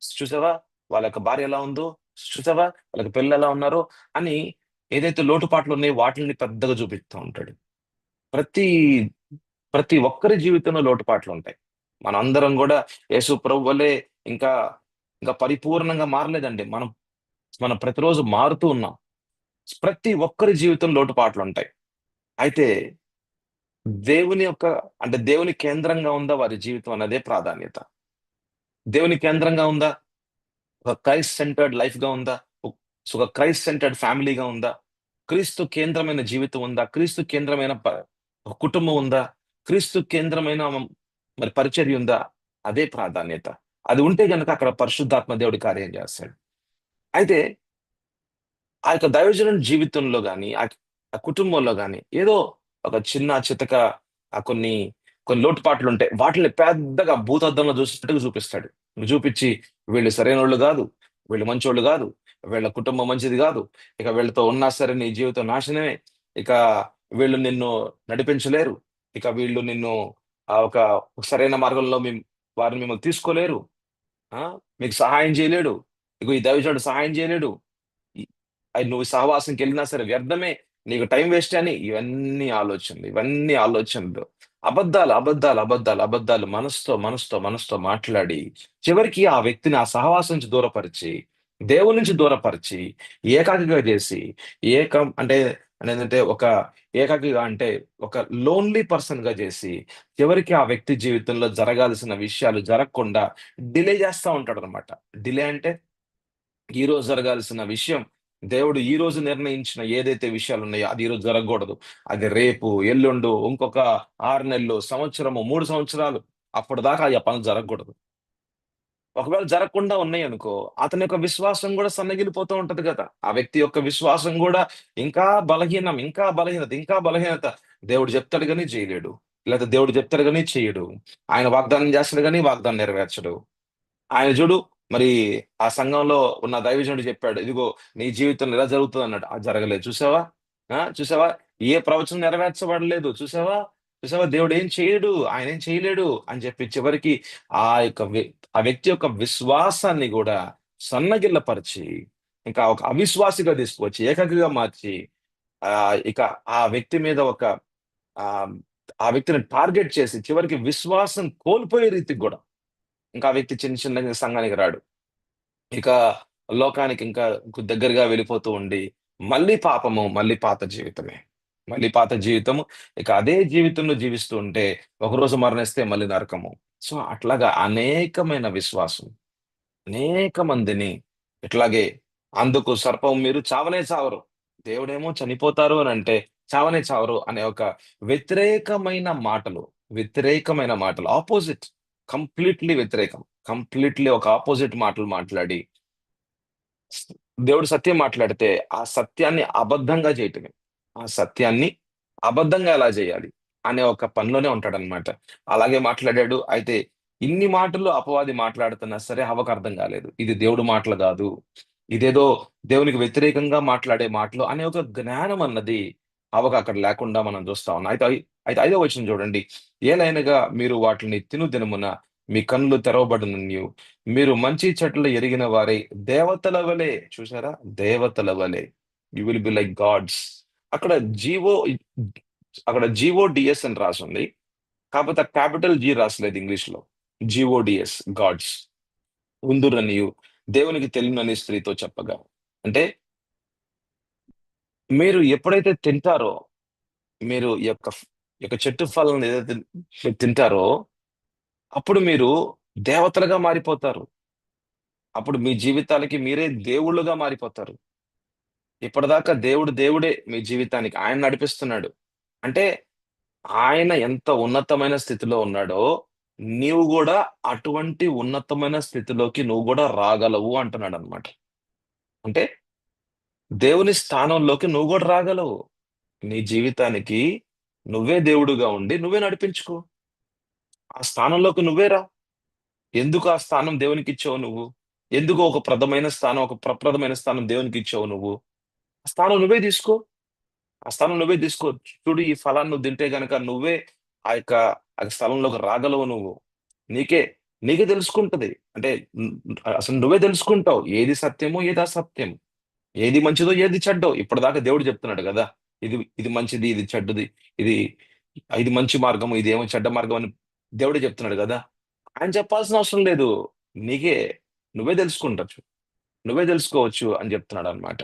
చూసావా వాళ్ళ యొక్క భార్య ఎలా ఉందో? చూసావా వాళ్ళకి పిల్లలెలా ఉన్నారో? అని ఏదైతే లోటుపాట్లున్నాయో వాటిల్ని పెద్దగా చూపిస్తా ఉంటాడు. ప్రతి ప్రతి ఒక్కరి జీవితంలో లోటుపాట్లుంటాయి. మనందరం గూడా యేసు ప్రభు వలె ఇంకా, ఇంకా పరిపూర్ణంగా మారలేదండి. మనం మనం ప్రతిరోజు మారుతూ ఉన్నాం. ప్రతి ఒక్కరి జీవితంలో లోటుపాట్లుంటాయి. అయితే దేవుని యొక్క అంటే దేవుని కేంద్రంగా ఉందా వారి జీవితం అన్నదే ప్రాధాన్యత. దేవుని కేంద్రంగా ఉందా? ఒక క్రైస్ట్ సెంటర్డ్ లైఫ్ గా ఉందా? ఒక క్రైస్ట్ సెంటర్డ్ ఫ్యామిలీగా ఉందా? క్రీస్తు కేంద్రమైన జీవితం ఉందా? క్రీస్తు కేంద్రమైన ఒక కుటుంబం ఉందా? క్రీస్తు కేంద్రమైన మరి పరిచర్య ఉందా? అదే ప్రాధాన్యత. అది ఉంటే గనక అక్కడ పరిశుద్ధాత్మ దేవుడి కార్యం చేస్తాడు. అయితే ఆ యొక్క దైవజనుని జీవితంలో గాని, ఆ కుటుంబంలో గాని ఏదో ఒక చిన్న చితక కొన్ని కొన్ని లోటుపాట్లుంటాయి. వాటిని పెద్దగా భూతద్దంలో చూసినట్టుగా చూపిస్తాడు. చూపిచ్చి వీళ్ళు సరైనోళ్ళు గాదు. వీళ్ళు మంచోళ్ళు గాదు. వీళ్ళ కుటుంబం మంచిది గాదు. ఇక వీళ్ళతో ఉన్నా సరే నీ జీవితం నాశనమే. ఇక వీళ్ళు నిన్ను నడిపించలేరు. ఇక వీళ్ళు నిన్ను ఒక సరైన మార్గంలో వారిని మిమ్మల్ని తీసుకోలేరు. ఆ! మీకు సహాయం చేయలేడు. ఇగో ఈ దైవజనుడు సహాయం చేయలేడు. ఇ నువ్వు సహవాసంకెళ్ళినా సరే వ్యర్థమే. నీకు టైం వేస్టే అని ఇవన్నీ ఆలోచనలు. అబద్ధాలు, అబద్ధాలు, అబద్ధాలు, అబద్ధాలు మనసుతో మాట్లాడి, చివరికి ఆ వ్యక్తిని ఆ సహవాసం నుంచి దూరపరిచి, దేవుని నుంచి దూరపరిచి, ఏకాకిగా చేసి, అంటే ఏంటంటే ఏకాకిగా అంటే ఒక లోన్లీ పర్సన్‌గా చేసి, చివరికి ఆ వ్యక్తి జీవితంలో జరగాల్సిన విషయాలు జరగకుండా డిలే చేస్తా ఉంటాడనమాట. డిలే అంటే ఈరోజు జరగాల్సిన విషయం దేవుడు ఈరోజు నిర్ణయించిన ఏదైతే విషయాలున్నాయో అది ఈరోజు జరగకూడదు. అది రేపు, ఎల్లుండు, ఇంకొక 6 నెలలు, సంవత్సరము, 3 సంవత్సరాలు అప్పటిదాకా ఆ పనులు జరగకూడదు. ఒకవేళ జరగకుండా ఉన్నాయనుకో, అతని యొక్క విశ్వాసం గూడా సన్నగిల్లిపోతూ ఉంటది గదా! ఆ వ్యక్తి యొక్క విశ్వాసం గూడా ఇంకా బలహీనత. దేవుడు చెప్తాడు గాని చేయలేడు. లేదా దేవుడు చెప్తాడు గాని చెయ్యడు. ఆయన వాగ్దానం చేస్తాడు గాని వాగ్దానం నెరవేర్చడు. ఆయన చూడు మరి ఆ సంఘంలో ఉన్న దైవజనుడు చెప్పాడు. "ఇదిగో నీ జీవితంలో ఇలా జరుగుతదన్నాడు." అది జరగలేదు. చూసావా? చూసావా? ఏ ప్రవచనం నెరవేర్చబడలేదు. చూసావా? చూసావా? దేవుడేం చేయడు. ఆయనేం చేయలేడు అని చెప్పి చివరికి ఆ యొక్క ఆ వ్యక్తి యొక్క విశ్వాసాన్ని గూడా సన్నగిల్లపరిచి, ఇంకా ఒక అవిశ్వాసిగా తీసుకొచ్చి, ఏకాకిగా మార్చి ఇక ఆ వ్యక్తి మీద ఆహ్, ఆ వ్యక్తిని టార్గెట్ చేసి చివరికి విశ్వాసం కోల్పోయే రీతికి గూడా ఇంకా ఆ వ్యక్తి చిన్నగా సంఘానికి రాడు. ఇక లోకానికి ఇంకా దగ్గరగా వెళ్ళిపోతూ ఉండి, మళ్ళీ పాపము, మళ్ళీ పాత జీవితమే. మళ్ళీ పాత జీవితము. ఇక అదే జీవితంలో జీవిస్తూ ఉంటే, ఒకరోజు మరణిస్తే మళ్ళీ నరకము. సో, అట్లాగా అనేకమైన విశ్వాసం, అనేక మందిని ఇట్లాగే అందుకు సర్పం మీరు చావనే చావరు. దేవుడేమో చనిపోతారు అనంటే, చావనే చావరు అనే ఒక వ్యతిరేకమైన మాటలు, వ్యతిరేకమైన మాటలు అపోజిట్ కంప్లీట్‌లీ వ్యతిరేకం. కంప్లీట్‌లీ ఒక అపోజిట్ మాటలు మాట్లాడి, స్ దేవుడు సత్యం మాట్లాడితే, ఆ సత్యాన్ని అబద్ధంగా చేయటమే. ఆ సత్యాన్ని అబద్ధంగా ఎలా జేయాలి? అనే ఒక పనిలోనే ఉంటాడనమాట. అలాగే మాట్లాడాడు. అయితే ఇన్ని మాటలు అపవాది మాట్లాడుతున్నా సరే హవ్వకు అర్థం కాలేదు. ఇది దేవుడి మాటలు గాదు. ఇదేదో దేవునికి వ్యతిరేకంగా మాట్లాడే మాటలు అనే ఒక జ్ఞానం అన్నది హవ్వకు అక్కడ లేకుండా మనం చూస్తా ఉన్నాం. అయితే ఐదో వచనం చూడండి. "ఏలయనగా మీరు వాటిని తిను దినమున మీ కన్నులు తెరవబడుననియు, మీరు మంచి చెడ్డలు ఎరిగిన వారై దేవతల వలె" చూసారా? దేవతల వలె. You will be like gods. అక్కడ జీవో జీఓడీఎస్ అని రాసుంది. కాపోతే ఆ క్యాపిటల్ జీ రాసలేదు ఇంగ్లీష్‌లో. జీఓడీఎస్ గాడ్స్. ఉందురనియు దేవునికి తెలియనని స్త్రీతో చెప్పగా. అంటే మీరు ఎప్పుడైతే తింటారో, మీరు ఈ యొక్క చెట్టు ఫలం ఏదైతే మీరు తింటారో, అప్పుడు మీరు దేవతలుగా మారిపోతారు. అప్పుడు మీ జీవితాలకి మీరే దేవుళ్ళుగా మారిపోతారు. ఇప్పటిదాకా దేవుడు దేవుడే మీ జీవితానికి. ఆయన నడిపిస్తున్నాడు. అంటే ఆయన ఎంత ఉన్నతమైన స్థితిలో ఉన్నాడో, నీవు గూడా అటువంటి ఉన్నతమైన స్థితిలోకి నువ్వు గూడా రాగలవు అంటున్నాడన్నమాట. అంటే దేవుని స్థానంలోకి నువ్వు గూడా రాగలవు. నీ జీవితానికి నువ్వే దేవుడుగా ఉండి, నువ్వే నడిపించుకో. ఆ స్థానంలోకి నువ్వే రా. ఎందుకు ఆ స్థానం దేవునికిచ్చావు నువ్వు? ఎందుకు ఒక ప్రథమైన స్థానం, ఒక ప్రప్రథమైన స్థానం దేవునికిచ్చావు నువ్వు? ఆ స్థానం నువ్వే తీసుకో. ఆ స్థలం నువ్వే తీసుకో. చూడు ఈ ఫలాన్ని నువ్వు తింటే గనక నువ్వే ఆ యొక్క ఆ స్థలంలోకి రాగలవు నువ్వు. నీకే నీకే తెలుసుకుంటది. అంటే హ్మ్, అసలు నువ్వే తెలుసుకుంటావు. ఏది సత్యమో, ఏది అసత్యం. ఏది మంచిదో, ఏది చెడ్డో. ఇప్పటిదాకా దేవుడు చెప్తున్నాడు గదా! ఇది ఇది మంచిది, ఇది చెడ్డది. ఇది ఇది మంచి మార్గము, ఇదేమో చెడ్డ మార్గం అని దేవుడే చెప్తున్నాడు గదా! ఆయన చెప్పాల్సిన అవసరం లేదు. నీకే నువ్వే తెలుసుకుంటచ్చు. నువ్వే తెలుసుకోవచ్చు అని చెప్తున్నాడన్నమాట.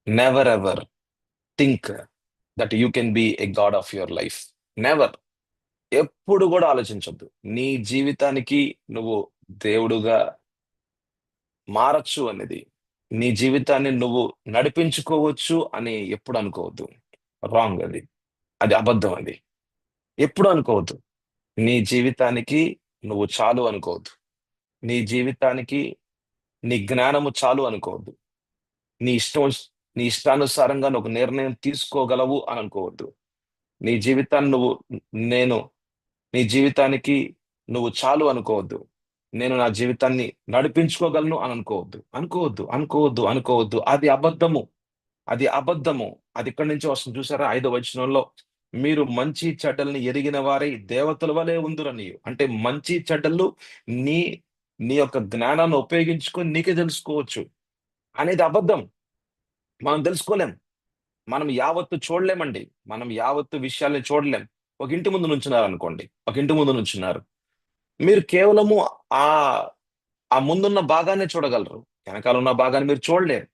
Never ever think that you can be a god of your life. Never. ఎప్పుడు కూడా ఆలోచించొద్దు నీ జీవితానికి నువ్వు దేవుడుగా మారచ్చు అనేది. నీ జీవితాన్ని నువ్వు నడిపించుకోవచ్చు అని ఎప్పుడు అనుకోవద్దు. రాంగ్ అది. అది అబద్ధం అది. ఎప్పుడు అనుకోవద్దు. నీ జీవితానికి నువ్వు చాలు అనుకోవద్దు. నీ జీవితానికి నీ జ్ఞానము చాలు అనుకోవద్దు. నీ ఇష్టం నీ ఇష్టానుసారంగా నువ్వు నిర్ణయం తీసుకోగలవు అని అనుకోవద్దు. నీ జీవితాన్ని నువ్వు నేను నీ జీవితానికి నువ్వు చాలు అనుకోవద్దు. నేను నా జీవితాన్ని నడిపించుకోగలను అని అనుకోవద్దు. అనుకోవద్దు, అనుకోవద్దు, అనుకోవద్దు. అది అబద్ధము. అది అబద్ధము. అది ఇక్కడి నుంచి వస్తుంది చూసారా? 5వ వచనంలో, మీరు మంచి చెడ్డల్ని ఎరిగిన వారై దేవతల వలె ఉందురనియు. అంటే మంచి చెడ్డలు నీ నీ యొక్క జ్ఞానాన్ని ఉపయోగించుకొని నీకే తెలుసుకోవచ్చు అనేది అబద్ధం. మనం తెలుసుకోలేం. మనం యావత్తు చూడలేమండి. మనం యావత్తు విషయాల్ని చూడలేం. ఒక ఇంటి ముందు నుంచున్నారు అనుకోండి. ఒక ఇంటి ముందు నుంచున్నారు. మీరు కేవలము ఆ ఆ ముందున్న భాగాన్నే చూడగలరు. వెనకాల ఉన్న భాగాన్ని మీరు చూడలేరు.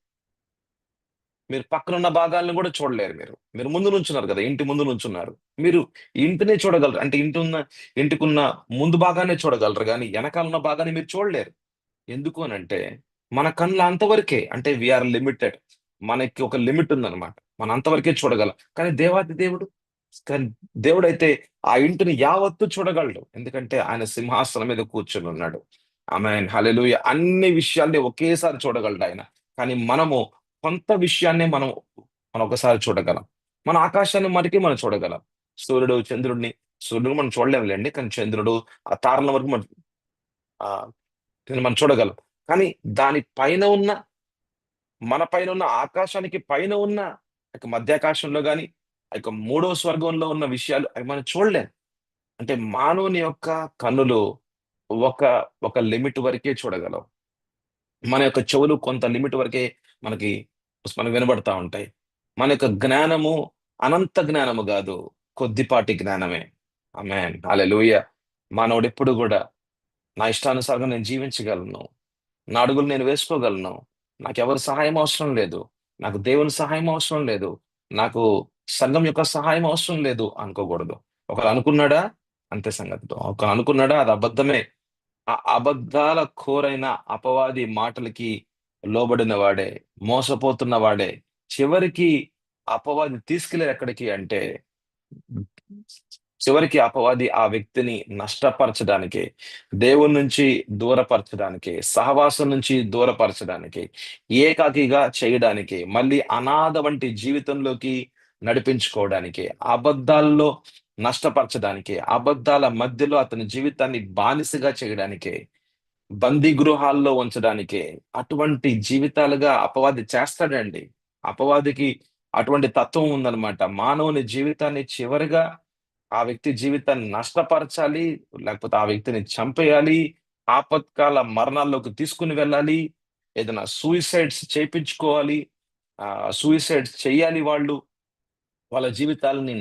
మీరు పక్కనున్న భాగాలను కూడా చూడలేరు మీరు. మీరు ముందు నుంచున్నారు కదా! ఇంటి ముందు నుంచున్నారు. మీరు ఇంటినే చూడగలరు. అంటే ఇంటికున్న ముందు భాగాన్నే చూడగలరు గానీ, ఎనకాలున్న భాగాన్ని మీరు చూడలేరు. ఎందుకు అనంటే, మన కళ్ళు అంతవరకే. అంటే వి ఆర్ లిమిటెడ్. మనకి ఒక లిమిట్ ఉందన్నమాట. మనం అంతవరకే చూడగలం. కానీ దేవాతి దేవుడు, కానీ దేవుడైతే ఆ ఇంటిని యావత్తు చూడగలడు. ఎందుకంటే ఆయన సింహాసనం మీద కూర్చొని ఉన్నాడు. ఆమేన్. హల్లెలూయా. అన్ని విషయాల్ని ఒకేసారి చూడగలడు ఆయన. కానీ మనము కొంత విషయాన్నే మనం ఒకసారి చూడగలం. మన ఆకాశాన్ని మటుకే మనం చూడగలం. సూర్యుడు, సూర్యుడిని మనం చూడలేములేండి. కానీ చంద్రుడు, ఆ తారల వరకు ఆహ్, మనం చూడగలం. కానీ దాని పైన ఉన్న మన పైన ఉన్న ఆకాశానికి పైన ఉన్న మధ్యాకాశంలో గాని, ఆ యొక్క మూడో స్వర్గంలో ఉన్న విషయాలు అవి మనం చూడలేం. అంటే మానవుని యొక్క కన్నులు ఒక ఒక లిమిట్ వరకే చూడగలవు. మన యొక్క చెవులు కొంత లిమిట్ వరకే మనకి మనకు వినబడతా ఉంటాయి. మన యొక్క జ్ఞానము అనంత జ్ఞానము గాదు. కొద్దిపాటి జ్ఞానమే. ఆమేన్. హల్లెలూయా. మానవుడెప్పుడు గూడా నా ఇష్టానుసారంగా నేను జీవించగలను. నా అడుగులు నేను వేసుకోగలను. నాకెవరి సహాయం అవసరం లేదు. నాకు దేవుని సహాయం అవసరం లేదు. నాకు సంఘం యొక్క సహాయం అవసరం లేదు అనుకోకూడదు. ఒకడు అనుకున్నాడా? అంతే సంగతితో. ఒకడు అనుకున్నాడా? అది అబద్ధమే. ఆ అబద్ధాల కోరైన అపవాది మాటలకి లోబడిన వాడే, మోసపోతున్న వాడే, చివరికి అపవాది తీసుకెళ్ళేది ఎక్కడికి అంటే, చివరికి అపవాది ఆ వ్యక్తిని నష్టపరచడానికి, దేవుని నుంచి దూరపరచడానికి, సహవాసం నుంచి దూరపరచడానికి, ఏకాకిగా చేయడానికి, మళ్ళీ అనాథ వంటి జీవితంలోకి నడిపించుకోవడానికి, అబద్ధాల్లో నష్టపరచడానికి, అబద్ధాల మధ్యలో అతని జీవితాన్ని బానిసగా చేయడానికే, బందీ గృహాల్లో ఉంచడానికే, అటువంటి జీవితాలుగా అపవాది చేస్తాడండి. అపవాదికి అటువంటి తత్వం ఉందన్నమాట. మానవుని జీవితాన్ని చివరిగా ఆ వ్యక్తి జీవితాన్ని నష్టపరచాలి, లేకపోతే ఆ వ్యక్తిని చంపేయాలి, ఆపత్కాల మరణాల్లోకి తీసుకొని వెళ్ళాలి, ఏదైనా సూయిసైడ్స్ చేపించుకోవాలి, సూయిసైడ్స్ చెయ్యాలి వాళ్ళు. వాళ్ళ జీవితాలని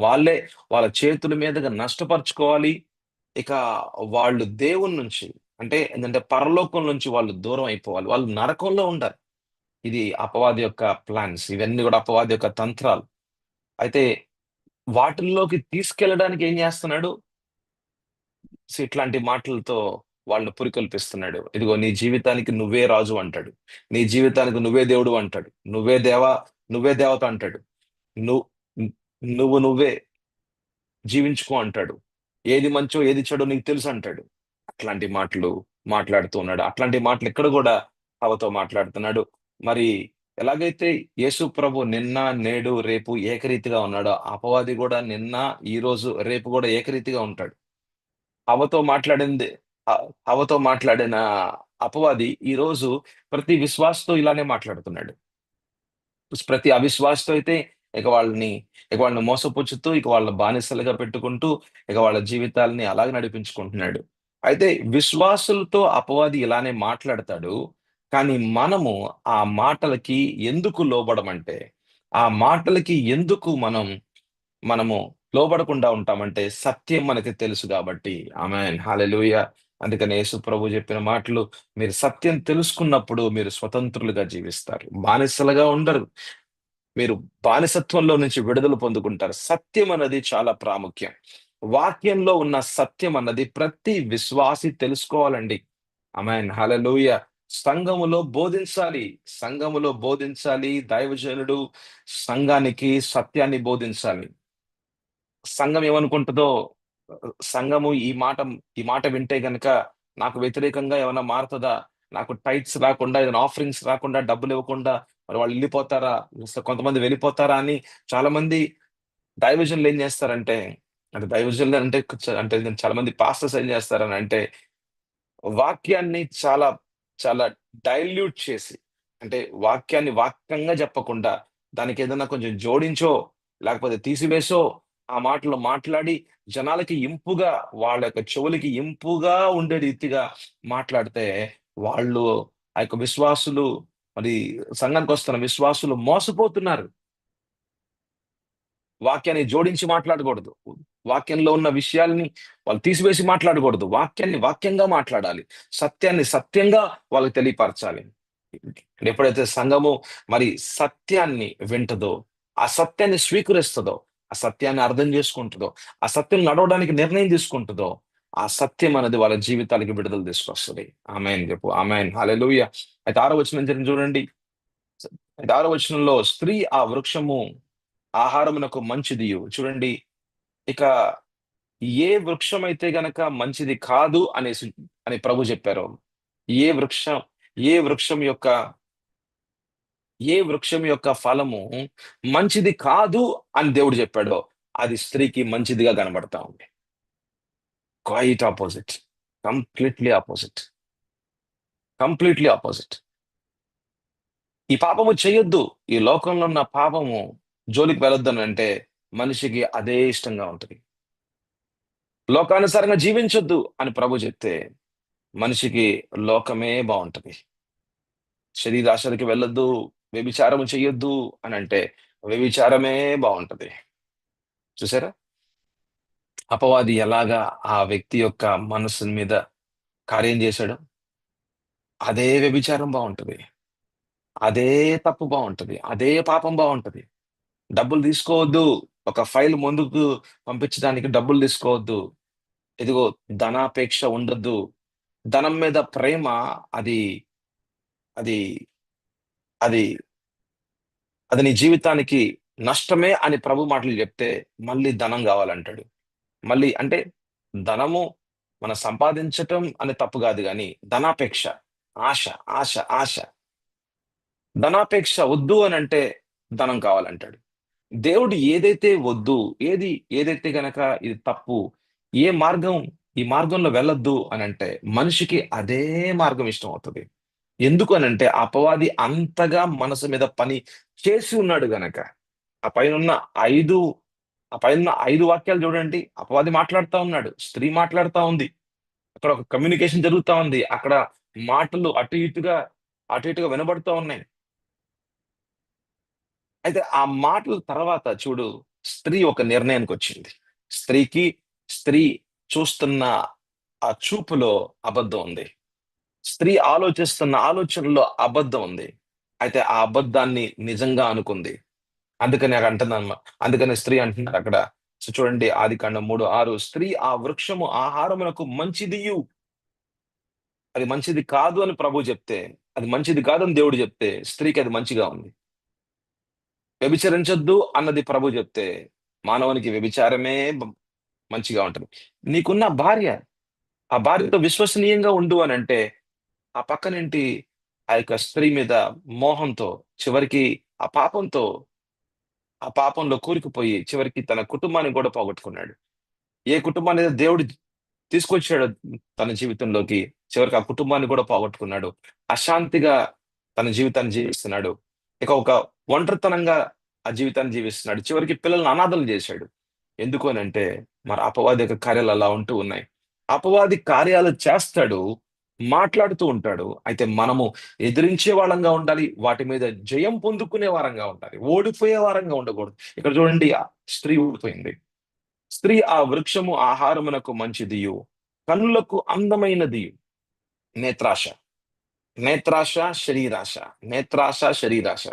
వాళ్ళే వాళ్ళ చేతుల మీదుగా నష్టపరుచుకోవాలి. ఇక వాళ్ళు దేవుని నుంచి అంటే ఏంటంటే పరలోకం నుంచి వాళ్ళు దూరం అయిపోవాలి. వాళ్ళు నరకంలో ఉండాలి. ఇది అపవాది యొక్క ప్లాన్స్. ఇవన్నీ గూడా అపవాది యొక్క తంత్రాలు. అయితే వాటిల్లోకి తీసుకెళ్ళడానికి ఏం జేస్తున్నాడు? ఇట్లాంటి మాటలతో వాళ్ళని పురికొల్పిస్తున్నాడు. ఇదిగో నీ జీవితానికి నువ్వే రాజు అంటాడు. నీ జీవితానికి నువ్వే దేవుడు అంటాడు. నువ్వే దేవత అంటాడు. నువ్వు నువ్వే జీవించుకో అంటాడు. ఏది మంచో, ఏది చెడో నీకు తెలుసు అంటాడు. అట్లాంటి మాటలు మాట్లాడుతూ ఉన్నాడు. అట్లాంటి మాటలు ఇక్కడ గూడా హవ్వతో మాట్లాడుతున్నాడు. మరి ఎలాగైతే యేసు ప్రభు నిన్న, నేడు, రేపు ఏకరీతిగా ఉన్నాడో, అపవాది గూడా నిన్న, ఈరోజు, రేపు గూడా ఏకరీతిగా ఉంటాడు. హవ్వతో మాట్లాడింది హవ్వతో మాట్లాడిన అపవాది ఈరోజు ప్రతి విశ్వాసితో ఇలానే మాట్లాడుతున్నాడు. ప్రతి అవిశ్వాసితో అయితే ఇక వాళ్ళని మోసపుచ్చుతూ, ఇక వాళ్ళ బానిసలుగా పెట్టుకుంటూ, ఇక వాళ్ళ జీవితాల్ని అలాగే నడిపించుకుంటున్నాడు. అయితే విశ్వాసులతో అపవాది ఇలానే మాట్లాడతాడు. కానీ ఆ మాటలకి ఎందుకు లోబడమంటే, ఆ మాటలకి ఎందుకు మనము లోబడకుండా ఉంటామంటే, సత్యం మనకి తెలుసు గాబట్టి. ఆమేన్. హల్లెలూయా. అందుకని యేసు ప్రభు చెప్పిన మాటలు, మీరు సత్యం తెలుసుకున్నప్పుడు మీరు స్వతంత్రులుగా జీవిస్తారు. బానిసలుగా ఉండరు. మీరు బానిసత్వంలో నుంచి విడుదల పొందుకుంటారు. సత్యం అన్నది చాలా ప్రాముఖ్యం. వాక్యంలో ఉన్న సత్యం అన్నది ప్రతి విశ్వాసి తెలుసుకోవాలండి. ఆమేన్. హల్లెలూయా. సంఘములో బోధించాలి. సంఘములో బోధించాలి. దైవజనుడు సంఘానికి సత్యాన్ని బోధించాలి. సంఘం ఏమనుకుంటుందో, సంఘము ఈ మాట వింటే గనక నాకు వ్యతిరేకంగా ఏమన్నా మారుతదా? నాకు టైట్స్ రాకుండా, ఏదైనా ఆఫరింగ్స్ రాకుండా, డబ్బులు ఇవ్వకుండా మరి వాళ్ళు వెళ్ళిపోతారా? అసలు కొంతమంది వెళ్ళిపోతారా అని చాలా మంది దైవజనులు ఏం చేస్తారంటే, అంటే దైవజనులు అంటే చాలా మంది పాస్టర్స్ ఏం చేస్తారని అంటే, వాక్యాన్ని చాలా చాలా డైల్యూట్ చేసి, అంటే వాక్యాన్ని వాక్యంగా చెప్పకుండా దానికి ఏదైనా కొంచెం జోడించో లేకపోతే తీసివేసో ఆ మాటలు మాట్లాడి జనాలకి ఇంపుగా, వాళ్ళ యొక్క చెవులకి ఇంపుగా ఉండే రీతిగా మాట్లాడితే వాళ్ళు, ఆ యొక్క విశ్వాసులు, మరి సంఘానికి వస్తున్న విశ్వాసులు మోసపోతున్నారు. వాక్యాన్ని జోడించి మాట్లాడకూడదు. వాక్యంలో ఉన్న విషయాల్ని వాళ్ళు తీసివేసి మాట్లాడకూడదు. వాక్యాన్ని వాక్యంగా మాట్లాడాలి. సత్యాన్ని సత్యంగా వాళ్ళకి తెలియపరచాలి. ఎప్పుడైతే సంఘము మరి సత్యాన్ని వింటదో, ఆ సత్యాన్ని స్వీకరిస్తదో, ఆ సత్యాన్ని అర్థం చేసుకుంటుందో, ఆ సత్యం నడవడానికి నిర్ణయం తీసుకుంటుందో, ఆ సత్యం అనేది వాళ్ళ జీవితాలకి విడుదల తీసుకొస్తది. ఆమేన్ చెప్పు. ఆమేన్. హల్లెలూయా. అయితే 6వ వచనం చూడండి. అయితే 6వ వచనంలో స్త్రీ ఆ వృక్షము ఆహారమునకు మంచిదియు. చూడండి, ఇక ఏ వృక్షం అయితే గనక మంచిది కాదు అని ప్రభు చెప్పారో, ఏ వృక్షం ఏ వృక్షం యొక్క ఏ వృక్షం యొక్క ఫలము మంచిది కాదు అని దేవుడు చెప్పాడో, అది స్త్రీకి మంచిదిగా కనబడతా ఉంది. Quite opposite. Completely opposite. Completely opposite. ఈ పాపము చేయొద్దు, ఈ లోకంలో ఉన్న పాపము జోలికి వెళ్ళొద్దని అంటే మనిషికి అదే ఇష్టంగా ఉంటది. లోకానుసారంగా జీవించొద్దు అని ప్రభు చెప్తే మనిషికి లోకమే బాగుంటది. శరీరాశలకి వెళ్ళొద్దు, వ్యభిచారము చెయ్యొద్దు అని అంటే వ్యభిచారమే బాగుంటది. చూసారా? అపవాది ఎలాగా ఆ వ్యక్తి యొక్క మనస్సు మీద కార్యం చేశాడు? అదే వ్యభిచారం బాగుంటది. అదే తప్పు బాగుంటది. అదే పాపం బాగుంటది. డబ్బులు తీసుకోవద్దు. ఒక ఫైల్ ముందుకు పంపించడానికి డబ్బులు తీసుకోవద్దు. ఇదిగో ధనాపేక్ష ఉండొద్దు. ధనం మీద ప్రేమ అది అది అది అది నీ జీవితానికి నష్టమే అని ప్రభు మాటలు చెప్తే మళ్ళీ ధనం కావాలంటాడు. మళ్ళీ అంటే ధనము మనం సంపాదించటం అనే తప్పు కాదు గాని ధనాపేక్ష, ఆశ, ఆశ, ఆశ. ధనాపేక్ష వద్దు అనంటే ధనం కావాలంటాడు. దేవుడు ఏదైతే వద్దు, ఏదైతే గనక ఇది తప్పు, ఏ మార్గం ఈ మార్గంలో వెళ్ళొద్దు అనంటే మనిషికి అదే మార్గం ఇష్టం అవుతది. ఎందుకు అనంటే ఆ అపవాది అంతగా మనసు మీద పని చేసి ఉన్నాడు గనక. ఆ పైనున్న 5 ఆ పైనున్న 5 వాక్యాలు చూడండి. అపవాది మాట్లాడుతా ఉన్నాడు. స్త్రీ మాట్లాడుతా ఉంది. అక్కడ ఒక కమ్యూనికేషన్ జరుగుతా ఉంది. అక్కడ మాటలు అటు ఇటుగా వినబడుతూ ఉన్నాయి. అయితే ఆ మాటల తర్వాత చూడు, స్త్రీ ఒక నిర్ణయానికొచ్చింది. స్త్రీకి స్త్రీ చూస్తున్న ఆ చూపులో అబద్ధం ఉంది. స్త్రీ ఆలోచిస్తున్న ఆలోచనలో అబద్ధం ఉంది. అయితే ఆ అబద్ధాన్ని నిజంగా అనుకుంది. అందుకని అక్కడ అందుకని స్త్రీ అంటున్నారు అక్కడ. సో చూడండి, ఆదికాండం 3:6 స్త్రీ ఆ వృక్షము ఆహారమునకు మంచిదియు. అది మంచిది కాదు అని ప్రభు చెప్తే, అది మంచిది కాదని దేవుడు చెప్తే, స్త్రీకి అది మంచిగా ఉంది. వ్యభిచరించొద్దు అన్నది ప్రభు చెప్తే, మానవునికి వ్యభిచారమే మంచిగా ఉంటది. నీకున్న భార్య, ఆ భార్యతో విశ్వసనీయంగా ఉండు అనంటే, ఆ పక్కనేంటి ఆ యొక్క స్త్రీ మీద మోహంతో చివరికి ఆ పాపంతో ఆ పాపంలో కూరుకుపోయి చివరికి తన కుటుంబాన్ని కూడా పోగొట్టుకున్నాడు. ఏ కుటుంబాన్నైతే దేవుడు తీసుకొచ్చాడో తన జీవితంలోకి, చివరికి ఆ కుటుంబాన్ని కూడా పోగొట్టుకున్నాడు. అశాంతిగా తన జీవితాన్ని జీవిస్తున్నాడు. ఇక ఒక ఒంటరితనంగా ఆ జీవితాన్ని జీవిస్తున్నాడు. చివరికి పిల్లల్ని అనాథలు చేశాడు. ఎందుకు అనంటే మరి అపవాది యొక్క కార్యాలు అలా ఉంటూ ఉన్నాయి. అపవాది కార్యాలు చేస్తాడు, మాట్లాడుతూ ఉంటాడు. అయితే మనము ఎదిరించే వాళ్ళంగా ఉండాలి. వాటి మీద జయం పొందుకునే వారంగా ఉండాలి. ఓడిపోయే వారంగా ఉండకూడదు. ఇక్కడ చూడండి, ఆ స్త్రీ ఓడిపోయింది. స్త్రీ ఆ వృక్షము ఆహారమునకు మంచిదియు, కన్నులకు అందమైనదియు. నేత్రాశ, నేత్రాశ, శరీరాశ, నేత్రాశ, శరీరాశ.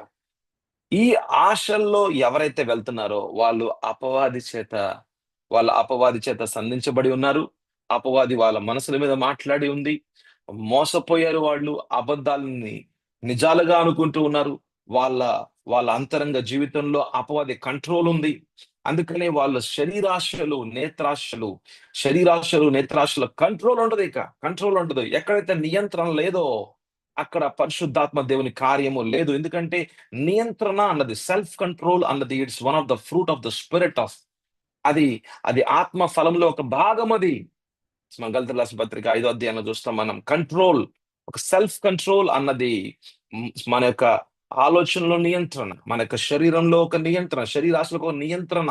ఈ ఆశల్లో ఎవరైతే వెళ్తున్నారో వాళ్ళ అపవాది చేత సంధించబడి ఉన్నారు. అపవాది వాళ్ళ మనసుల మీద మాట్లాడి ఉంది. మోసపోయారు వాళ్ళు. అబద్ధాలని నిజాలుగా అనుకుంటూ ఉన్నారు. వాళ్ళ వాళ్ళ అంతరంగ జీవితంలో అపవాది కంట్రోల్ ఉంది. అందుకనే వాళ్ళ నేత్రాశల కంట్రోల్ ఉండదు ఇక. కంట్రోల్ ఉండదు. ఎక్కడైతే నియంత్రణ లేదో అక్కడ పరిశుద్ధాత్మ దేవుని కార్యము లేదు. ఎందుకంటే నియంత్రణ అన్నది, సెల్ఫ్ కంట్రోల్ అన్నది, it's one of the fruit of the spirit of, అది అది ఆత్మ ఫలంలో ఒక భాగం అది. మన గలతీయులకు రాసిన పత్రిక 5వ అధ్యాయంలో చూస్తాం మనం. కంట్రోల్, ఒక సెల్ఫ్ కంట్రోల్ అన్నది మన యొక్క ఆలోచనలో నియంత్రణ, మన యొక్క శరీరంలో ఒక నియంత్రణ, శరీరాశలకు ఒక నియంత్రణ,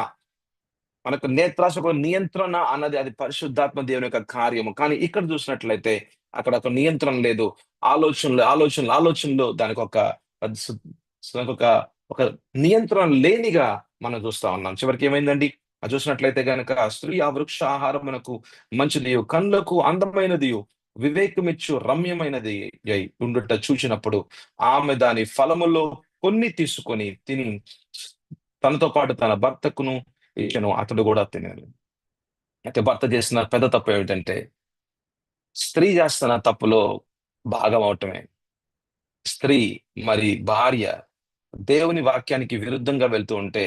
మనకు నేత్రాశకు ఒక నియంత్రణ అన్నది అది పరిశుద్ధాత్మ దేవుని యొక్క కార్యము. కానీ ఇక్కడ చూసినట్లయితే అక్కడ ఒక నియంత్రణ లేదు. ఆలోచనలు దానికి ఒక ఒక నియంత్రణ లేనిగా మనం చూస్తా ఉన్నాం. చివరికి ఏమైందండి? అది చూసినట్లయితే గనక, స్త్రీ ఆ వృక్ష ఆహారమునకు మంచిదియు, కన్నులకు అందమైనదియు, వివేకమిచ్చు రమ్యమైనది అయి ఉండుట చూచినప్పుడు ఆమె దాని ఫలములో కొన్ని తీసుకొని తిని తనతో పాటు తన భర్తకును ఇచ్చెను. అతడు కూడా తినాడు. అయితే భర్త చేసిన పెద్ద తప్పు ఏమిటంటే, స్త్రీ చేస్తున్న తప్పులో భాగం అవటమే. స్త్రీ మరి భార్య దేవుని వాక్యానికి విరుద్ధంగా వెళ్తూ ఉంటే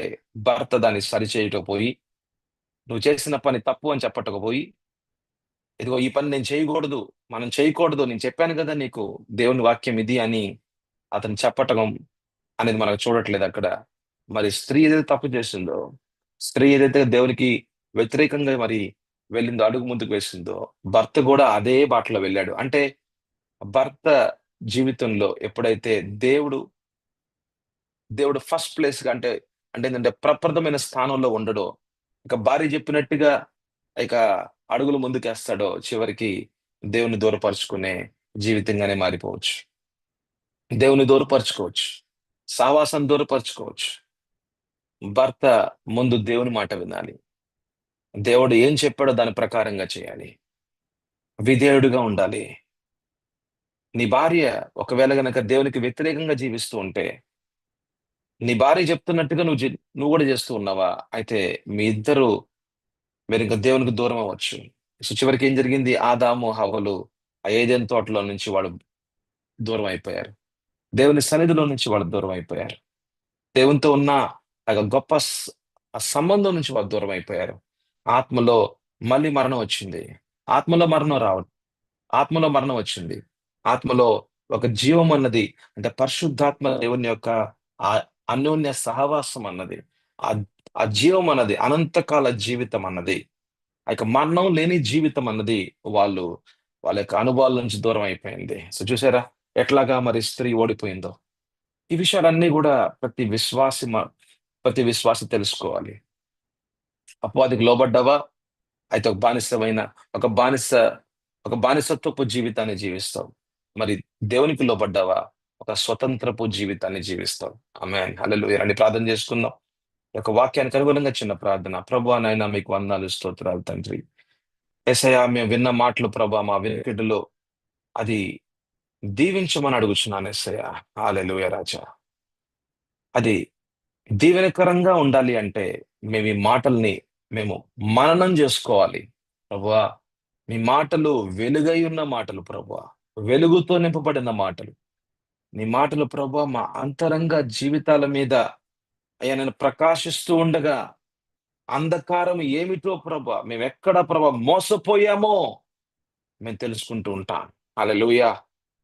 భర్త దాన్ని సరిచేయటపోయి, నువ్వు చేసిన పని తప్పు అని చెప్పటకపోయి, ఇదిగో ఈ పని నేను చేయకూడదు, మనం చేయకూడదు, నేను చెప్పాను కదా నీకు దేవుని వాక్యం ఇది అని అతను చెప్పటం అనేది మనం చూడట్లేదు అక్కడ. మరి స్త్రీ ఏదైతే తప్పు చేసిందో, స్త్రీ ఏదైతే దేవునికి వ్యతిరేకంగా మరి వెళ్ళిందో, అడుగు ముందుకు వేసిందో, భర్త కూడా అదే బాటలో వెళ్ళాడు. అంటే భర్త జీవితంలో ఎప్పుడైతే దేవుడు దేవుడు ఫస్ట్ ప్లేస్ గా, అంటే అంటే ఏంటంటే ప్రప్రథమైన స్థానంలో ఉండడో, ఇక భార్య చెప్పినట్టుగా ఇక అడుగులు ముందుకేస్తాడో, చివరికి దేవుని దూరపరుచుకునే జీవితంగానే మారిపోవచ్చు. దేవుని దూరపరచుకోవచ్చు, సావాసం దూరపరచుకోవచ్చు. భర్త ముందు దేవుని మాట వినాలి. దేవుడు ఏం చెప్పాడో దాని ప్రకారంగా చేయాలి. విధేయుడిగా ఉండాలి. నీ భార్య ఒకవేళ గనక దేవునికి వ్యతిరేకంగా జీవిస్తూ ఉంటే, నీ భార్య చెప్తున్నట్టుగా నువ్వు కూడా చేస్తూ ఉన్నావా? అయితే మీరు ఇంకా దేవునికి దూరం అవ్వచ్చు. సో చివరికి ఏం జరిగింది? ఆదాము హవ్వలు ఆ ఏదెన్ తోటలో నుంచి వాడు దూరం అయిపోయారు. దేవుని సన్నిధిలో నుంచి వాళ్ళు దూరం అయిపోయారు. దేవునితో ఉన్న ఆ గొప్ప ఆ సంబంధం నుంచి వాళ్ళు దూరం అయిపోయారు. ఆత్మలో మళ్ళీ మరణం వచ్చింది. ఆత్మలో మరణం వచ్చింది. ఆత్మలో ఒక జీవం అన్నది, అంటే పరిశుద్ధాత్మ దేవుని యొక్క ఆ అన్యోన్య సహవాసం అన్నది, ఆ ఆ జీవం అన్నది, అనంతకాల జీవితం అన్నది, ఆ యొక్క మరణం లేని జీవితం అన్నది వాళ్ళ యొక్క అనుభవాల నుంచి దూరం అయిపోయింది. సో చూసారా ఎట్లాగా మరి స్త్రీ ఓడిపోయిందో? ఈ విషయాలన్నీ కూడా ప్రతి విశ్వాసి తెలుసుకోవాలి. అపవాదికి లోబడ్డావా? అయితే ఒక బానిస ఒక బానిసత్వపు జీవితాన్ని జీవిస్తావు. మరి దేవునికి లోబడ్డావా? ఒక స్వతంత్రపు జీవితాన్ని జీవిస్తావు. ఆమేన్, హల్లెలూయా. రండి ప్రార్థన చేసుకుందాం. ఈ యొక్క వాక్యానికి అనుగుణంగా చిన్న ప్రార్థన. ప్రభువా నాయనా, మీకు వందనాలు, స్తోత్రాలు తండ్రి. యేసయ్యా, మేము విన్న మాటలు ప్రభా మా వినికిడిలో అది దీవించమని అడుగుచున్నాను యేసయ్యా. హల్లెలూయా రాజా. అది దీవెనకరంగా ఉండాలి అంటే మేము ఈ మాటల్ని మేము మననం చేసుకోవాలి. ప్రభువా, మీ మాటలు వెలుగై ఉన్న మాటలు ప్రభువా, వెలుగుతో నింపబడిన మాటలు. నీ మాటలు ప్రభువా మా అంతరంగ జీవితాల మీద అయ్యా నేను ప్రకాశిస్తూ ఉండగా, అంధకారం ఏమిటో ప్రభా, మేము ఎక్కడ ప్రభా మోసపోయామో మేము తెలుసుకుంటూ ఉంటాం. హల్లెలూయా.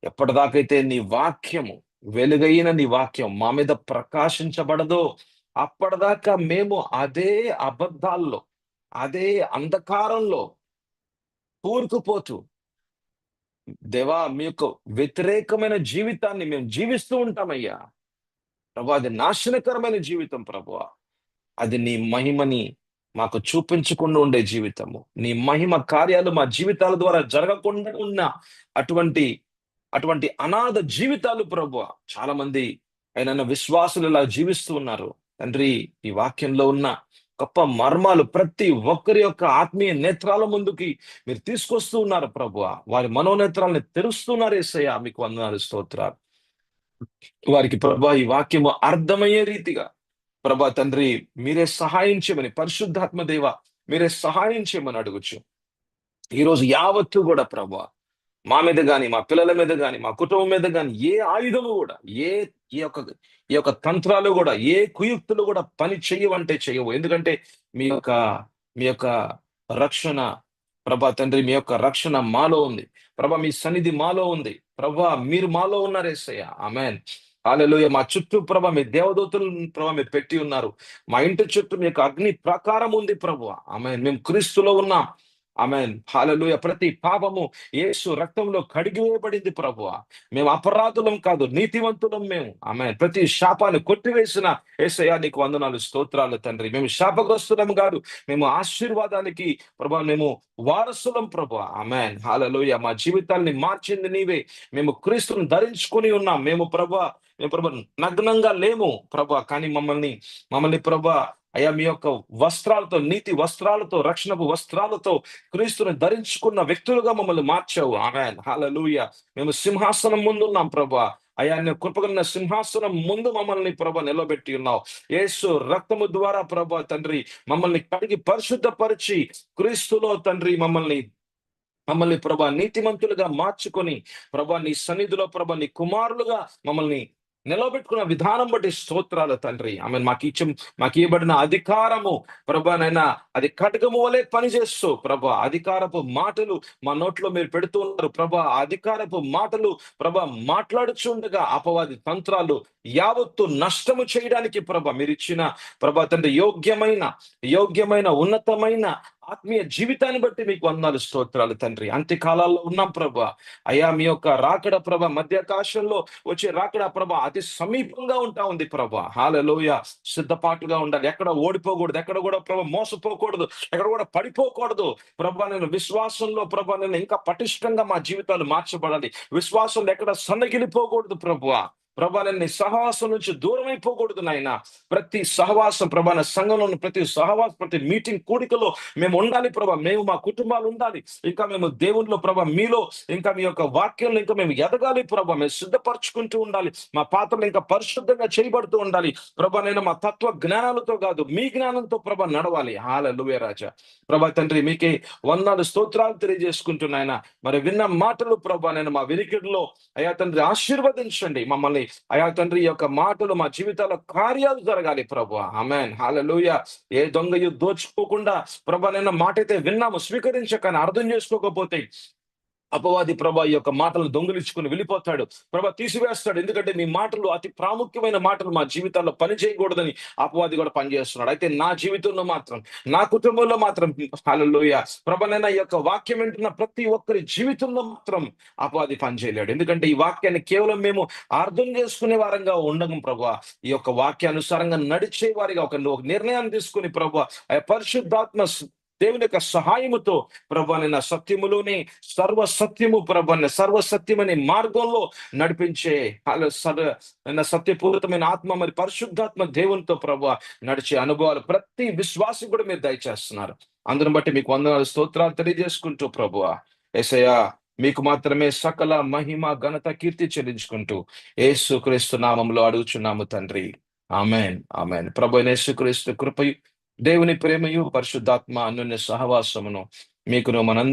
ఎప్పటిదాకైతే నీ వాక్యము, వెలుగైన నీ వాక్యం మా మీద ప్రకాశించబడదో, అప్పటిదాకా మేము అదే అబద్ధాల్లో, అదే అంధకారంలో కూరుకుపోతూ, దేవా మీ యొక్క వ్యతిరేకమైన జీవితాన్ని మేము జీవిస్తూ ఉంటామయ్యా. ప్రభా, అది నాశనకరమైన జీవితం ప్రభువా. అది నీ మహిమని మాకు చూపించకుండా ఉండే జీవితము, నీ మహిమ కార్యాలు మా జీవితాల ద్వారా జరగకుండా ఉన్న అటువంటి అటువంటి అనాథ జీవితాలు ప్రభువా. చాలా మంది అయినా విశ్వాసులు ఇలా జీవిస్తూ ఉన్నారు తండ్రి. ఈ వాక్యంలో ఉన్న గొప్ప మర్మాలు ప్రతి ఒక్కరి యొక్క ఆత్మీయ నేత్రాల ముందుకి మీరు తీసుకొస్తూ ఉన్నారు ప్రభువా. వారి మనోనేత్రాలని తెరుస్తున్నారు యేసయ్యా. మీకు వందనాలు, స్తోత్రాలు. వారికి ప్రభా ఈ వాక్యము అర్థమయ్యే రీతిగా ప్రభా తండ్రి మీరే సహాయం చేయమని, పరిశుద్ధాత్మ దేవ మీరే సహాయం చేయమని అడుగుచు ఈరోజు యావత్తు కూడా ప్రభా మా మీద గాని, మా పిల్లల మీద గాని, మా కుటుంబం మీద గాని ఏ ఆయుధము కూడా, ఏ ఈ యొక్క ఈ యొక్క తంత్రాలు కూడా, ఏ కుయుక్తులు కూడా పని చెయ్యవంటే చెయ్యవు. ఎందుకంటే మీ యొక్క మీ యొక్క రక్షణ ప్రభా తండ్రి, మీ యొక్క రక్షణ మాలో ఉంది ప్రభా, మీ సన్నిధి మాలో ఉంది ప్రభా, మీరు మాలో ఉన్నారు యేసయ్య. ఆమేన్. హల్లెలూయా. మా చుట్టూ ప్రభా మీ దేవదూతలు ప్రభా మీరు పెట్టి ఉన్నారు. మా ఇంటి చుట్టూ మీ యొక్క అగ్ని ప్రాకారం ఉంది ప్రభువా. ఆమేన్. మేము క్రీస్తులో ఉన్నాం. ఆమేన్. హల్లెలూయా. ప్రతి పాపము యేసు రక్తంలో కడిగివేయబడింది ప్రభువా. మేము అపరాధులం కాదు, నీతివంతులం మేము. ఆమేన్. ప్రతి శాపాన్ని కొట్టివేసిన యేసయ్యా నీకు వందనాలు, స్తోత్రాలు తండ్రి. మేము శాపగ్రస్తులం కాదు, మేము ఆశీర్వాదానికి ప్రభా మేము వారసులం ప్రభువా. ఆమేన్. హల్లెలూయా. మా జీవితాల్ని మార్చింది నీవే. మేము క్రీస్తును ధరించుకొని ఉన్నాం. మేము ప్రభా నగ్నంగా లేము ప్రభా, కానీ మమ్మల్ని ప్రభా అయ్యా మీ యొక్క వస్త్రాలతో, నీతి వస్త్రాలతో, రక్షణపు వస్త్రాలతో క్రీస్తుని ధరించుకున్న వ్యక్తులుగా మమ్మల్ని మార్చావు. ఆమేన్. హల్లెలూయా. మేము సింహాసనం ముందు ఉన్నాం ప్రభా. అయ్యా నీ కృపగలిగిన సింహాసనం ముందు మమ్మల్ని ప్రభా నిలబెట్టి ఉన్నావు. యేసు రక్తము ద్వారా ప్రభా తండ్రి మమ్మల్ని కడిగి పరిశుద్ధపరిచి క్రీస్తులో తండ్రి మమ్మల్ని ప్రభా నీతిమంతులుగా మార్చుకొని ప్రభా నీ సన్నిధిలో ప్రభా నీ కుమారులుగా మమ్మల్ని నిలబెట్టుకున్న విధానం బట్టి స్తోత్రాలు తండ్రి. ఆమె మాకు ఇవ్వబడిన అధికారము ప్రభానైనా అది ఖడ్గము వలె పనిచేస్తూ ప్రభా అధికారపు మాటలు మా నోట్లో మీరు పెడుతూ ఉన్నారు ప్రభా. అధికారపు మాటలు ప్రభా మాట్లాడుచుండగా అపవాది తంత్రాలు యావత్తు నష్టము చేయడానికి ప్రభా మీరు ఇచ్చిన ప్రభా తండ్రి యోగ్యమైన ఉన్నతమైన ఆత్మీయ జీవితాన్ని బట్టి మీకు వందనాలు, స్తోత్రాలు తండ్రి. అంత్యకాలాల్లో ఉన్నాం ప్రభా. అయ్యా మీ యొక్క రాకడ ప్రభ మధ్యాకాశంలో వచ్చే రాకడ ప్రభ అతి సమీపంగా ఉంటా ఉంది ప్రభా. హల్లెలూయా. సిద్ధపాటుగా ఉండాలి. ఎక్కడ ఓడిపోకూడదు, ఎక్కడ కూడా ప్రభ మోసపోకూడదు, ఎక్కడ కూడా పడిపోకూడదు ప్రభా. నేను విశ్వాసంలో ప్రభా నేను ఇంకా పటిష్టంగా మా జీవితాలు మార్చబడాలి. విశ్వాసంలో ఎక్కడ సన్నగిలిపోకూడదు ప్రభా. నేను సహవాసం నుంచి దూరం అయిపోకూడదు నాయన. ప్రతి సహవాసం ప్రభా నా సంఘంలో ప్రతి సహవాసం, ప్రతి మీటింగ్ కూడికలో మేము ఉండాలి ప్రభా. మేము మా కుటుంబాలు ఉండాలి. ఇంకా మేము దేవునిలో ప్రభా మీలో ఇంకా మీ యొక్క వాక్యంలో ఇంకా మేము ఎదగాలి ప్రభా. మేము సిద్ధపరచుకుంటూ ఉండాలి. మా పాత్రలు ఇంకా పరిశుద్ధంగా చేయబడుతూ ఉండాలి ప్రభా. నేను మా తత్వ జ్ఞానాలతో కాదు, మీ జ్ఞానంతో ప్రభా నడవాలి. హల్లెలూయా రాజా. ప్రభా తండ్రి మీకే వందనాలు, స్తోత్రాలు తెలియజేసుకుంటున్నాయన. మరి విన్న మాటలు ప్రభా నేను మా వినికిడిలో అయ్యా తండ్రి ఆశీర్వదించండి మమ్మల్ని. అయ్యా తండ్రి ఈ యొక్క మాటలు మా జీవితాల్లో కార్యాలు జరగాలి ప్రభువా. ఆమేన్. హల్లెలూయా. ఏ దొంగయు దోచుకోకుండా ప్రభా నిన్న మాట అయితే విన్నాము, స్వీకరించకని అర్థం చేసుకోకపోతే అపవాది ప్రభా ఈ యొక్క మాటలను దొంగిలించుకుని వెళ్ళిపోతాడు ప్రభా, తీసివేస్తాడు. ఎందుకంటే మీ మాటలు అతి ప్రాముఖ్యమైన మాటలు మా జీవితాల్లో పని చేయకూడదని అపవాది కూడా పనిచేస్తున్నాడు. అయితే నా జీవితంలో మాత్రం, నా కుటుంబంలో మాత్రం హల్లెలూయా ప్రభా నేను ఈ యొక్క వాక్యం వింటున్న ప్రతి ఒక్కరి జీవితంలో మాత్రం అపవాది పని చేయలేడు. ఎందుకంటే ఈ వాక్యాన్ని కేవలం మేము అర్థం చేసుకునే వారంగా ఉండము ప్రభా. ఈ యొక్క వాక్యానుసారంగా నడిచే వారిగా ఒక నిర్ణయాన్ని తీసుకుని ప్రభా పరిశుద్ధాత్మ దేవుని యొక్క సహాయముతో ప్రభా నిన్న సత్యములోనే సర్వసత్యము ప్రభా సర్వసత్యమనే మార్గంలో నడిపించే సత్యపూరితమైన ఆత్మ మరి పరిశుద్ధాత్మ దేవునితో ప్రభా నడిచే అనుభవాలు ప్రతి విశ్వాసం కూడా మీరు దయచేస్తున్నారు. అందుని బట్టి మీకు వందనాలు, స్తోత్రాలు తెలియజేసుకుంటూ ప్రభువా యేసయ్యా మీకు మాత్రమే సకల మహిమ ఘనత కీర్తి చెల్లించుకుంటూ యేసుక్రీస్తు నామములో అడుగుచున్నాము తండ్రి. ఆమేన్. ఆమేన్. ప్రభు యేసుక్రీస్తు కృపయు, దేవుని ప్రేమయు, పరిశుద్ధాత్మ అన్యోన్య సహవాసమును మీకును మనందరి